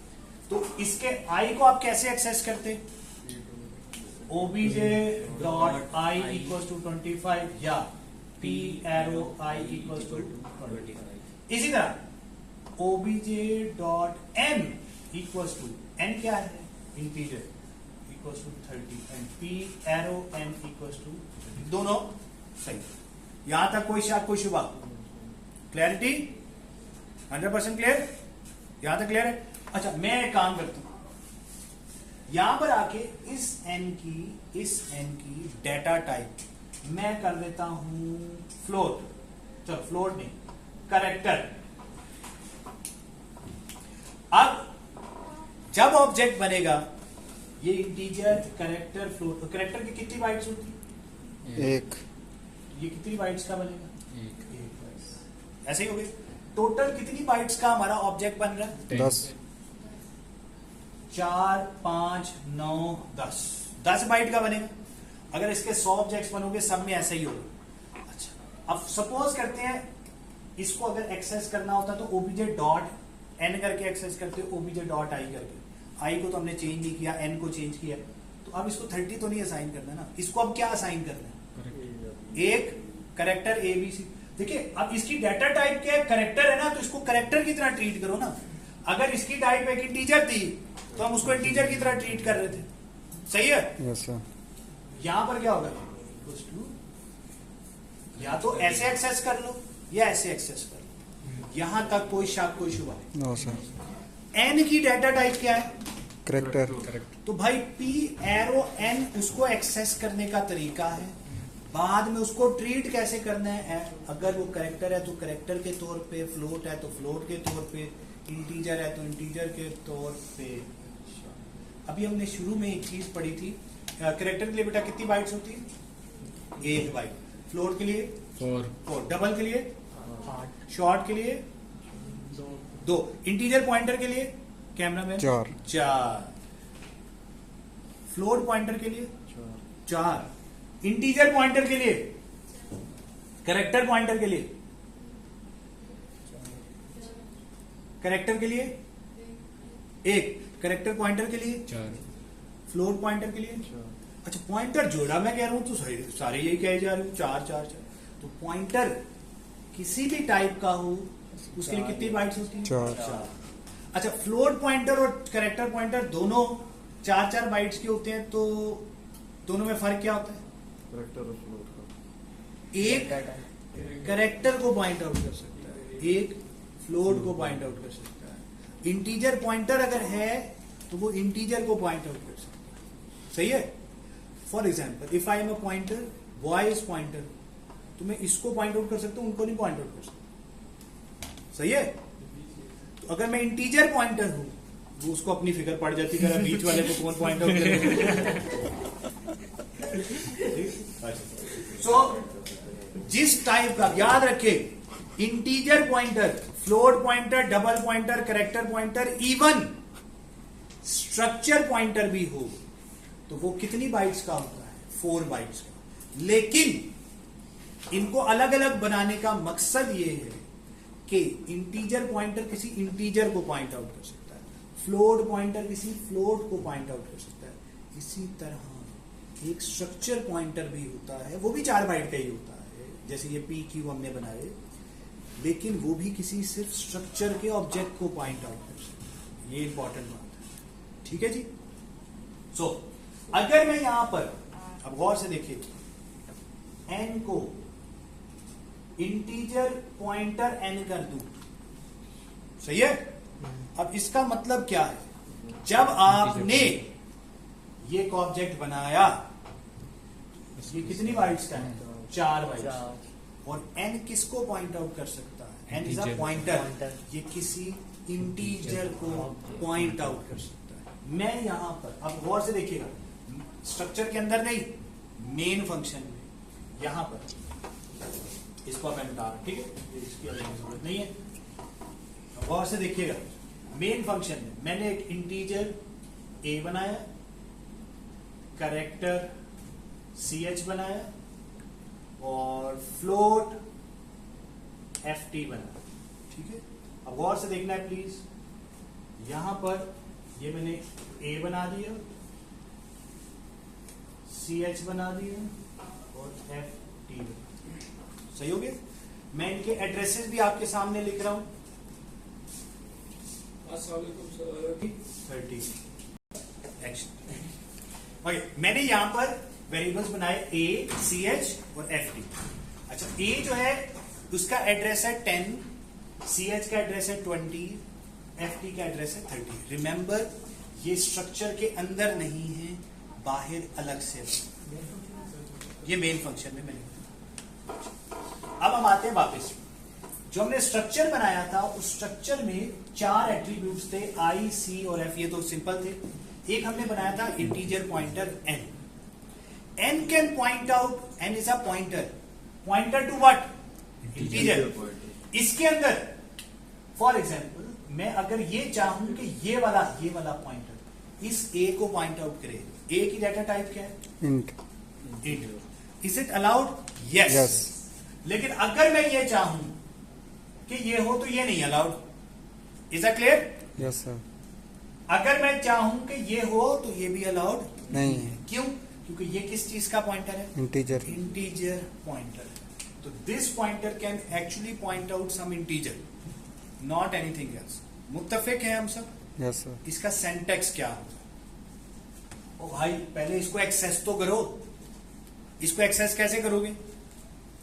तो इसके आई को आप कैसे एक्सेस करते? obj dot I equals to 25 या p arrow I equals to 25। इसी तरह obj dot n equals to, n क्या है? Integer, equals to 30 and p arrow n equals to, दोनों सही। यहां तक कोई शक कोई शुबा? Clarity 100% clear? यहां तक क्लियर है? अच्छा, मैं एक काम करता हूं, यहां पर आके इस n की डेटा टाइप मैं कर देता हूं फ्लोट। चलो फ्लोट नहीं, कैरेक्टर। अब जब ऑब्जेक्ट बनेगा ये इंटीजर कैरेक्टर फ्लोट, तो कैरेक्टर की कितनी बाइट्स होती? 1 ये कितनी बाइट्स का बनेगा? 1 बाइट्स। ऐसे ही हो गई। टोटल कितनी बाइट्स का हमारा ऑब्जेक्ट बन रहा है? 10 4 5 9 10 बाइट का बनेगा। अगर इसके 100 ऑब्जेक्ट्स बनोगे सब में ऐसा ही होगा। अच्छा, अब सपोज करते हैं इसको अगर एक्सेस करना होता तो ओबीजे डॉट एन करके एक्सेस करते हो, ओबीजे डॉट आई करके। आई को तो हमने चेंज नहीं किया, एन को चेंज किया, तो अब इसको 30 तो नहीं असाइन करना ना। इसको अब क्या असाइन करना है? एक करेक्टर ए बी सी। देखिए अब इसकी डाटा टाइप क्या है? करेक्टर है ना, तो इसको करेक्टर की तरह ट्रीट करो ना। अगर इसकी टाइप एक इंटीजर थी तो हम उसको इंटीजर की तरह ट्रीट कर रहे थे, सही है? Yes sir. यहां पर क्या होगा? इक्वल्स टू, या तो ऐसे एक्सेस कर लो या ऐसे एक्सेस कर लो, यहां तक कोई शक कोई शुबा नहीं। No sir. एन की डाटा टाइप क्या है? करेक्टर। तो भाई पी एरो एन उसको एक्सेस करने का तरीका है, बाद में उसको ट्रीट कैसे करना है। अगर वो करेक्टर है तो करेक्टर के तौर पे, फ्लोट है तो फ्लोट के तौर पे, इंटीजर है तो इंटीजर के तौर पे। अभी हमने शुरू में एक चीज पढ़ी थी, करेक्टर के लिए बेटा कितनी बाइट्स होती है? 1 बाइट। फ्लोट के लिए 4, डबल के लिए 8, शॉर्ट के लिए 2, इंटीजर पॉइंटर के लिए कैमरा में 4, फ्लोट पॉइंटर के लिए 4, इंटीजर पॉइंटर के लिए, करेक्टर पॉइंटर के लिए, करेक्टर के लिए 1, करेक्टर पॉइंटर के लिए 4, फ्लोट पॉइंटर के लिए 4। अच्छा, पॉइंटर जोड़ा मैं कह रहा हूं तो सारे यही कहे जा रहे हो 4 4 4। तो पॉइंटर किसी भी टाइप का हो उसके लिए कितनी बाइट्स होती है? 4। अच्छा, फ्लोट पॉइंटर और करेक्टर पॉइंटर दोनों 4 4 बाइट्स के होते हैं, तो दोनों में फर्क क्या होता है? एक करेक्टर को पॉइंट आउट कर सकता है, एक फ्लोट को पॉइंट आउट कर सकता है। इंटीजर पॉइंटर अगर है तो वो इंटीजर को पॉइंट आउट कर सकता है, सही है? For example if I am a pointer, boy is pointer, तो मैं इसको पॉइंट आउट कर सकता हूं, उनको नहीं पॉइंट आउट कर सकता, सही है? तो अगर मैं इंटीजर पॉइंटर हूं, वो उसको अपनी फिगर पड़ जाती है, बीच वाले को कौन पॉइंट आउट करेगा? सो जिस टाइप का, याद रखे, integer pointer, float pointer, double pointer, character pointer, even structure pointer भी हो तो वो कितनी बाइट्स का होता है? 4 बाइट्स का। लेकिन इनको अलग अलग बनाने का मकसद ये है कि इंटीजर पॉइंटर किसी इंटीजर को पॉइंट आउट कर सकता है, फ्लोट पॉइंटर किसी फ्लोट को पॉइंट आउट कर सकता है। इसी तरह एक स्ट्रक्चर पॉइंटर भी होता है, वो भी 4 बाइट का ही होता है, जैसे ये पी क्यू हमने बनाए, लेकिन वो भी किसी सिर्फ स्ट्रक्चर के ऑब्जेक्ट को पॉइंट आउट कर सकता है। ये इंपॉर्टेंट बात है, ठीक है जी? सो अगर मैं यहां पर, अब गौर से देखिए, एन को इंटीजर पॉइंटर एन कर दूं, सही है? अब इसका मतलब क्या है? जब आपने ये एक ऑब्जेक्ट बनाया, ये कितनी बाइट्स का है? 4 बाइट्स। और एन किसको पॉइंट आउट कर सकता है? एन इज अ पॉइंटर, ये किसी इंटीजर को पॉइंट आउट कर सकता है। मैं यहां पर, अब गौर से देखिएगा, स्ट्रक्चर के अंदर नहीं, मेन फंक्शन में, यहां पर इसको मैं बता रहा, ठीक है? इसकी जरूरत नहीं है। गौर से देखिएगा, मेन फंक्शन में मैंने एक इंटीजर ए बनाया, करेक्टर CH बनाया और फ्लोट FT बनाया, ठीक है? अब गौर से देखना है प्लीज, यहां पर ये मैंने A बना दिया, CH बना दिया और FT बना दिया, सही हो गया? मैं इनके एड्रेसेस भी आपके सामने लिख रहा हूं। 30 एक्शन। ओके, मैंने यहां पर वेरिएबल्स बनाए A, CH और FT। अच्छा, A जो है उसका एड्रेस है 10, CH का एड्रेस है 20, FT का एड्रेस है 30। रिमेंबर, ये स्ट्रक्चर के अंदर नहीं है, बाहर अलग से, ये मेन फंक्शन में मैंने। अब हम आते हैं वापस, जो हमने स्ट्रक्चर बनाया था उस स्ट्रक्चर में 4 एट्रीब्यूट्स थे, I, C और F। ये तो सिंपल थे। एक हमने बनाया था integer pointer n। n can point out, n is a pointer, pointer to what? Integer. इसके अंदर फॉर एग्जांपल मैं अगर ये चाहूं कि ये वाला पॉइंटर इस ए को पॉइंट आउट करे। ए की डाटा टाइप क्या है? Int. Int. Is it allowed? Yes. Yes. लेकिन अगर मैं ये चाहूं कि ये हो तो ये नहीं allowed. Is a clear? Yes sir. अगर मैं चाहूं कि ये हो तो ये भी अलाउड नहीं है। क्यों? क्योंकि ये किस चीज का पॉइंटर है? इंटीजर। Integer pointer. तो this pointer can actually point out some integer, not anything else. मुत्तफिक है हम सब? Yes sir. इसका सेंटेक्स क्या होगा? ओ भाई पहले इसको एक्सेस तो करो। इसको एक्सेस कैसे करोगे?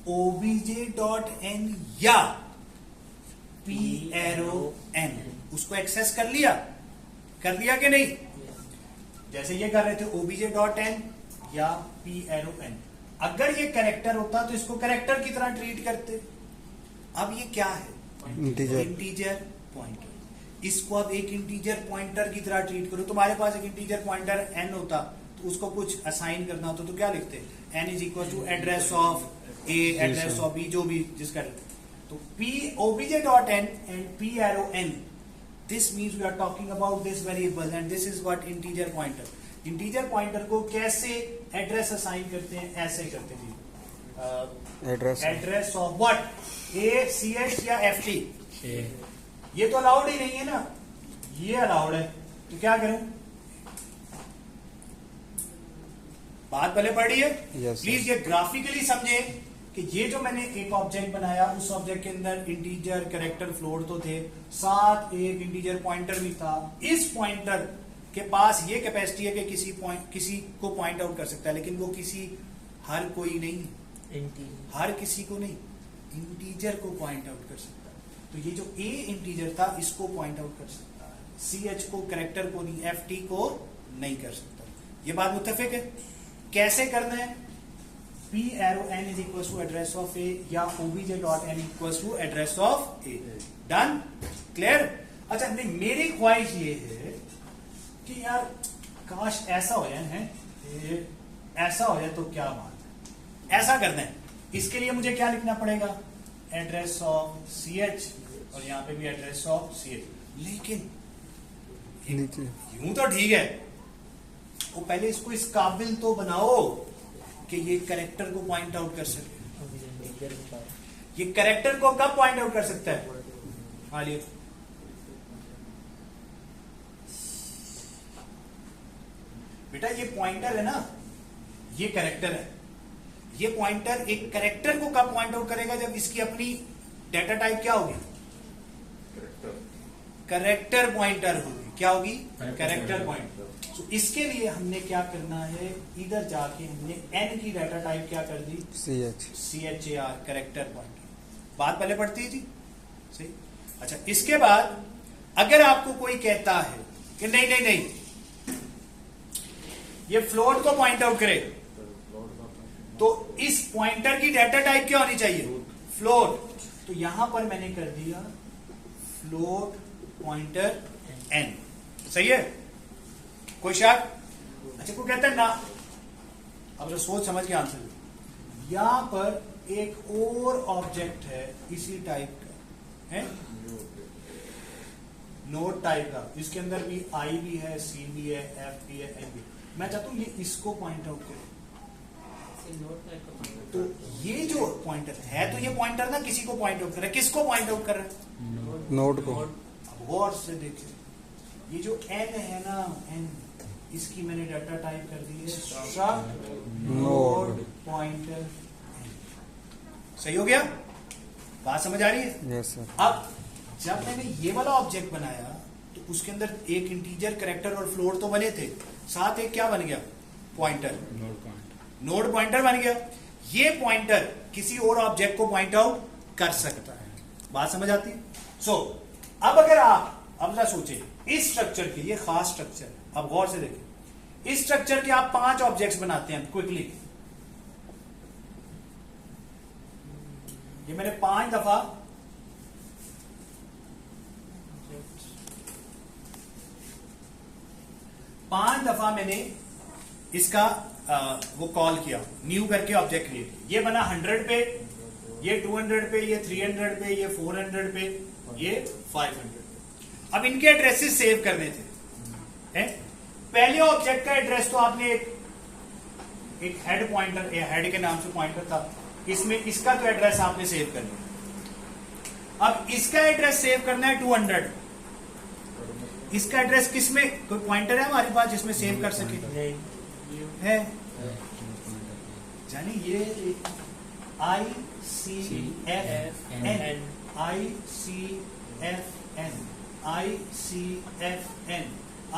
obj.n या p_n उसको एक्सेस कर लिया कि नहीं? जैसे ये कर रहे थे obj.n या p_n। अगर ये कैरेक्टर होता तो इसको कैरेक्टर की तरह ट्रीट करते। अब ये क्या है? इंटीजर। Integer pointer. इसको अब एक इंटीजर पॉइंटर की तरह ट्रीट करो। तुम्हारे पास एक इंटीजर पॉइंटर n होता तो उसको कुछ असाइन करना होता तो क्या लिखते? n is equal to address of a, address of b, जो भी जिसका। तो p obj.n and p_n, this means we are talking about this variable and this is what integer pointer. Integer pointer को कैसे एड्रेस असाइन करते हैं? ऐसे करते हैं address. Address of what? a, ch या ft? ये तो अलाउड ही नहीं है ना, ये अलाउड है। तो क्या करूं? बात भले पड़ी है? Yes, प्लीज ये ग्राफिकली समझे कि ये जो मैंने एक ऑब्जेक्ट बनाया, उस ऑब्जेक्ट के अंदर इंटीजर, कैरेक्टर, फ्लोट तो थे, साथ एक इंटीजर पॉइंटर भी था। इस पॉइंटर के पास ये कैपेसिटी है कि किसी को पॉइंट आउट कर सकता है, लेकिन वो हर कोई नहीं, हर किसी को नहीं, इंटीजर को पॉइंट आउट कर सकता है। तो ये जो ए इंटीजर था इसको पॉइंट आउट कर सकता है, ch को, कैरेक्टर को नहीं, ft को नहीं कर सकता। ये बात मुत्तफिक है? कैसे करना है? p_n is equal to address of a या obj.n equal to address of a। Done? Clear? अच्छा, नहीं, मेरी ख्वाहिश ये है कि यार काश ऐसा हो जाए, है ऐसा हो जाए तो क्या बात है। ऐसा करना है, इसके लिए मुझे क्या लिखना पड़ेगा? एड्रेस ऑफ ch, और यहां पे भी एड्रेस ऑफ ch। लेकिन यूं तो ठीक है, वो पहले इसको इस काबिल तो बनाओ कि ये कैरेक्टर को पॉइंट आउट कर सके। ये कैरेक्टर को कब पॉइंट आउट कर सकता है? हाँ, लिए बेटा ये पॉइंटर है ना, ये कैरेक्टर है। ये पॉइंटर एक कैरेक्टर को कब पॉइंट आउट करेगा? जब इसकी अपनी डेटा टाइप क्या होगी? कैरेक्टर पॉइंटर होगी। क्या होगी? Character pointer. तो इसके लिए हमने क्या करना है? इधर जाके हमने n की डाटा टाइप क्या कर दी? char, character pointer. बात पहले पढ़ती है जी, सही। अच्छा, इसके बाद अगर आपको कोई कहता है कि नहीं नहीं नहीं, ये फ्लोट को पॉइंट आउट करे, तो इस पॉइंटर की डाटा टाइप क्या होनी चाहिए? फ्लोट। तो यहां पर मैंने कर दिया फ्लोट पॉइंटर n। सही है? कोई शक? अच्छा, कोई कहता है ना, अब तो सोच समझ के आंसर दो। यहां पर एक और ऑब्जेक्ट है इसी टाइप का, है नोट टाइप का, इसके अंदर भी i भी है, c भी है, f भी है, n भी। मैं चाहता हूं ये इसको पॉइंट आउट करे। तो ये जो पॉइंटर है, तो ये पॉइंटर ना किसी को पॉइंट आउट कर रहा है। किसको पॉइंट आउट कर रहा है? नोड को। अब गौर से देखिए, ये जो n है ना, n, इसकी मैंने डाटा टाइप कर दी है struct node pointer n। सही हो गया? बात समझ आ रही है? Yes sir. अब जब मैंने ये वाला ऑब्जेक्ट बनाया तो उसके अंदर एक इंटीजर, कैरेक्टर और फ्लोट तो बने थे, साथ एक क्या बन गया? पॉइंटर, नोड पॉइंटर बन गया। ये पॉइंटर किसी और ऑब्जेक्ट को पॉइंट आउट कर सकता है। बात समझ आती है? सो अब अगर आप अब जरा सोचिए, इस स्ट्रक्चर के, ये खास स्ट्रक्चर, अब गौर से देखिए, इस स्ट्रक्चर के आप 5 ऑब्जेक्ट्स बनाते हैं क्विकली। ये मैंने 5 दफा मैंने इसका वो कॉल किया, न्यू करके ऑब्जेक्ट क्रिएट। ये बना 100 पे, ये 200 पे, ये 300 पे, ये 400 पे, ये 500 पे। अब इनके एड्रेसेस सेव करने थे, हैं? पहले ऑब्जेक्ट का एड्रेस तो आपने एक हेड पॉइंटर, हेड के नाम से पॉइंटर था, इसमें इसका तो एड्रेस आपने सेव कर लिया। अब इसका एड्रेस सेव करना है 200। इसका एड्रेस किसमें, कोई पॉइंटर है हमारे पास जिसमें सेव कर सके? नहीं है, यानी ये ICFN ICFN ICFN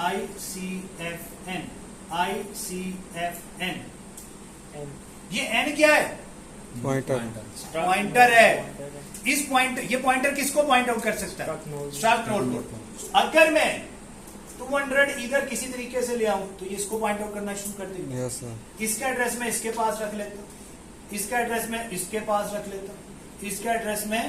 ICFN ICFN, ये एन क्या है? पॉइंटर पॉइंटर है। इस पॉइंटर, ये पॉइंटर किसको पॉइंट आउट कर सकता है? Struct node। स्ट्रक्ट नोड को। अगर मैं 200 इधर किसी तरीके से ले आऊं तो ये इसको पॉइंट आउट करना शुरू कर देंगे। यस सर, इसका एड्रेस मैं इसके पास रख लेता हूं, इसका एड्रेस मैं इसके पास रख लेता हूं, इसका एड्रेस मैं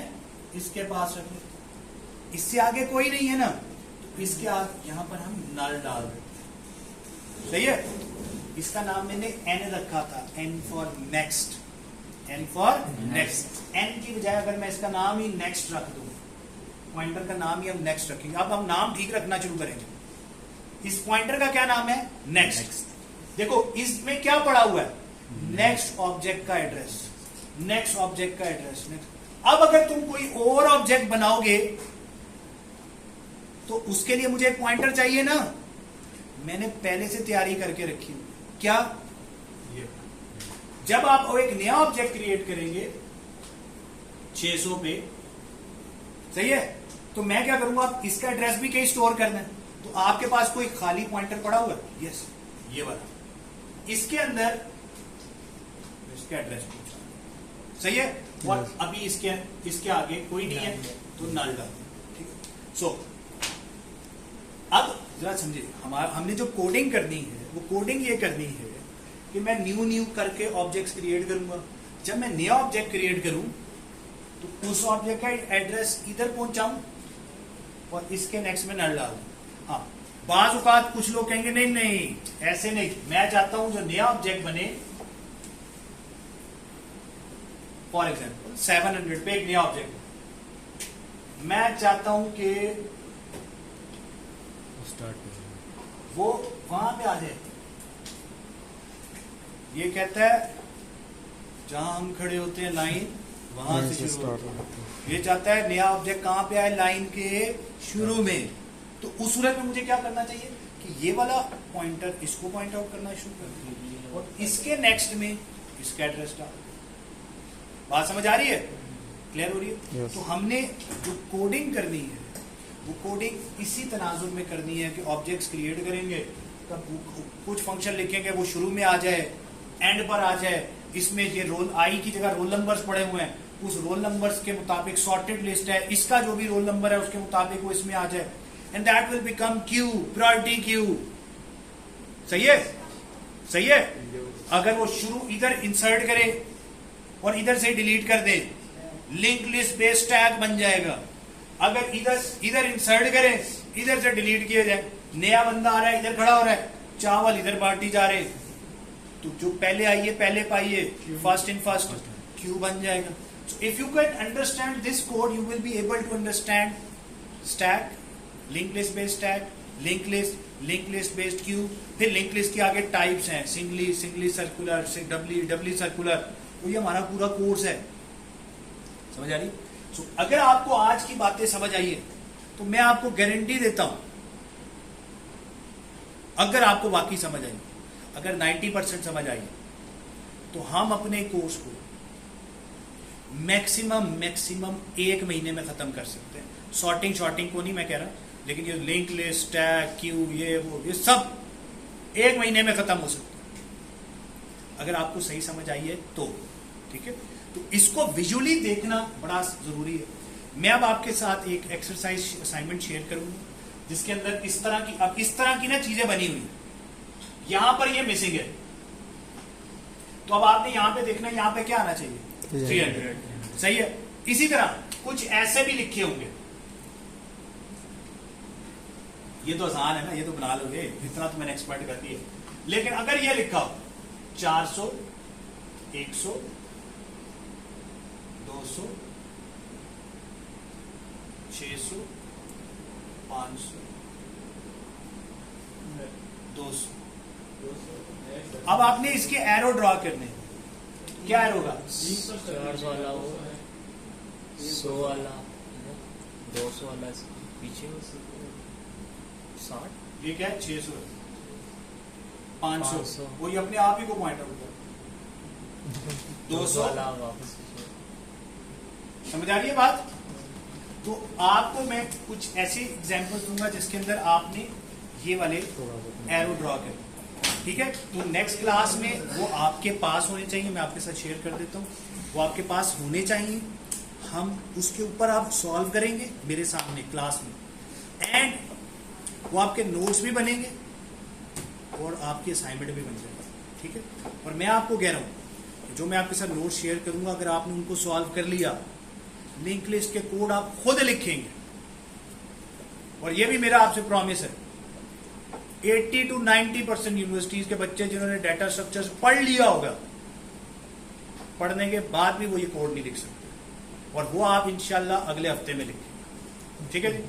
इसके पास रख लेता हूं। इससे आगे कोई नहीं है ना, तो इसके आगे यहां पर हम नल डाल देते हैं। सही है। इसका नाम मैंने एन रखा था, N for next, N for next. N की बजाय अगर मैं इसका नाम ही नेक्स्ट रख दूं, पॉइंटर का नाम ही हम नेक्स्ट रखेंगे। अब हम नाम ठीक रखना शुरू करेंगे। इस पॉइंटर का क्या नाम है? नेक्स्ट। देखो इसमें क्या पड़ा हुआ है? नेक्स्ट ऑब्जेक्ट का एड्रेस, नेक्स्ट ऑब्जेक्ट का एड्रेस। अब अगर तुम कोई और ऑब्जेक्ट बनाओगे तो उसके लिए मुझे एक पॉइंटर चाहिए ना, मैंने पहले से तैयारी करके रखी हुई। क्या? ये जब आप एक नया ऑब्जेक्ट क्रिएट करेंगे 600 पे, सही है, तो मैं क्या करूंगा, इसका एड्रेस भी कहीं स्टोर करना है, तो आपके पास कोई खाली पॉइंटर पड़ा हुआ है? यस, ये वाला। इसके अंदर इसका एड्रेस पूछा, सही है। और अभी इसके आगे कोई नहीं है तो नल डाल, ठीक है। सो अब जरा समझिए, हमने जो कोडिंग करनी है वो कोडिंग ये करनी है कि मैं न्यू करके ऑब्जेक्ट्स क्रिएट करूंगा। जब मैं नया ऑब्जेक्ट क्रिएट करूं तो उस ऑब्जेक्ट का एड्रेस इधर पहुंचाऊं और इसके नेक्स्ट में नल डालूं। हाँ, बाज औकात कुछ लोग कहेंगे नहीं नहीं ऐसे नहीं, मैं चाहता हूं जो नया ऑब्जेक्ट बने, फॉर एग्जाम्पल 700 पे एक नया ऑब्जेक्ट, मैं चाहता हूं कि वो वहां पे आ जाए। ये कहता है जहां हम खड़े होते हैं लाइन वहां से शुरू होता है। ये चाहता है नया ऑब्जेक्ट कहां पे आए? लाइन के शुरू में। तो उस सूरत में मुझे क्या करना चाहिए कि ये वाला पॉइंटर इसको पॉइंट आउट करना शुरू कर दिया और इसके नेक्स्ट में इसका एड्रेस डाल। बात समझ आ रही है? क्लियर हो रही है? Yes. तो हमने जो कोडिंग करनी है वो कोडिंग इसी तनाजुर में करनी है कि ऑब्जेक्ट्स क्रिएट करेंगे, तब कुछ फंक्शन लिखेंगे वो शुरू में आ जाए, एंड पर आ जाए। इसमें ये रोल आई की जगह रोल नंबर्स पड़े हुए हैं, उस रोल नंबर्स के मुताबिक सॉर्टेड लिस्ट है, इसका जो भी रोल नंबर है उसके मुताबिक वो इसमें आ जाए, and that will become Q, priority queue. सही है? सही है। अगर वो शुरू इधर इंसर्ट करे और इधर से डिलीट कर दे, लिंक लिस्ट बेस्ड टैग बन जाएगा। अगर इधर इंसर्ट करे, इधर से डिलीट किया जाए, नया बंदा आ रहा है, इधर खड़ा हो रहा है, चावल इधर बांटी जा रहे, तो जो पहले आइए पहले पाइए, फर्स्ट इन फर्स्ट, क्यू बन जाएगा। So if you can understand this code you will be able to understand stack, link list based stack, link list based queue. फिर लिंक लिस्ट के आगे टाइप्स हैं, सिंगली सर्कुलर, डबली circular, तो ये हमारा पूरा कोर्स है। समझ आ रही? सो अगर आपको आज की बातें समझ आई है तो मैं आपको गारंटी देता हूं, अगर आपको वाकई समझ आई, अगर 90% समझ आई, तो हम अपने कोर्स को मैक्सिमम 1 महीने में खत्म कर सकते हैं। शॉर्टिंग को नहीं मैं कह रहा, लेकिन ये लिंक लिस्ट, टैग, क्यू, ये सब 1 महीने में खत्म हो सकता है अगर आपको सही समझ आई है तो। ठीक है, तो इसको विजुअली देखना बड़ा जरूरी है। मैं अब आपके साथ एक एक्सरसाइज असाइनमेंट शेयर करूंगा जिसके अंदर इस तरह की ना चीजें बनी हुई, यहां पर ये मिसिंग है, तो अब आपने यहां पे देखना, यहां पे क्या आना चाहिए? 300। सही है। इसी तरह कुछ ऐसे भी लिखे होंगे, ये तो आसान है ना, ये तो बना लोगे, इतना तो मैंने एक्सपर्ट कर दिया। लेकिन अगर ये लिखा हो 400, 100, 200, 600, 500, 200। अब आपने इसके एरो ड्रॉ करने हैं। क्या एरो होगा? 400 वाला वो 100 वाला 200 वाला पीछे 60 ये क्या है? 600 500 500 वो ये अपने आप ही को पॉइंट आउट कर 200 वाला वापस समझ आ रही है बात? तो आपको मैं कुछ ऐसे एग्जांपल्स दूंगा जिसके अंदर आपने ये वाले एरो ड्रॉ कर, ठीक है? तो नेक्स्ट क्लास में वो आपके पास होने चाहिए, मैं आपके साथ शेयर कर देता हूँ, वो आपके पास होने चाहिए। हम उसके ऊपर आप सॉल्व करेंगे मेरे सामने क्लास में, एंड वो आपके नोट्स भी बनेंगे और आपकी असाइनमेंट भी बन जाएगा, ठीक है? और मैं आपको कह रहा हूँ जो मैं आपके साथ नोट शेयर करूंगा, अगर आपने उनको सॉल्व कर लिया, लिंक लिस्ट के कोड आप खुद लिखेंगे। और ये भी मेरा आपसे प्रॉमिस है, 80 to 90% यूनिवर्सिटीज के बच्चे जिन्होंने डाटा स्ट्रक्चर्स पढ़ लिया होगा, पढ़ने के बाद भी वो ये कोड नहीं लिख सकते, और वो आप इंशाल्लाह अगले हफ्ते में लिखेंगे, ठीक है जी?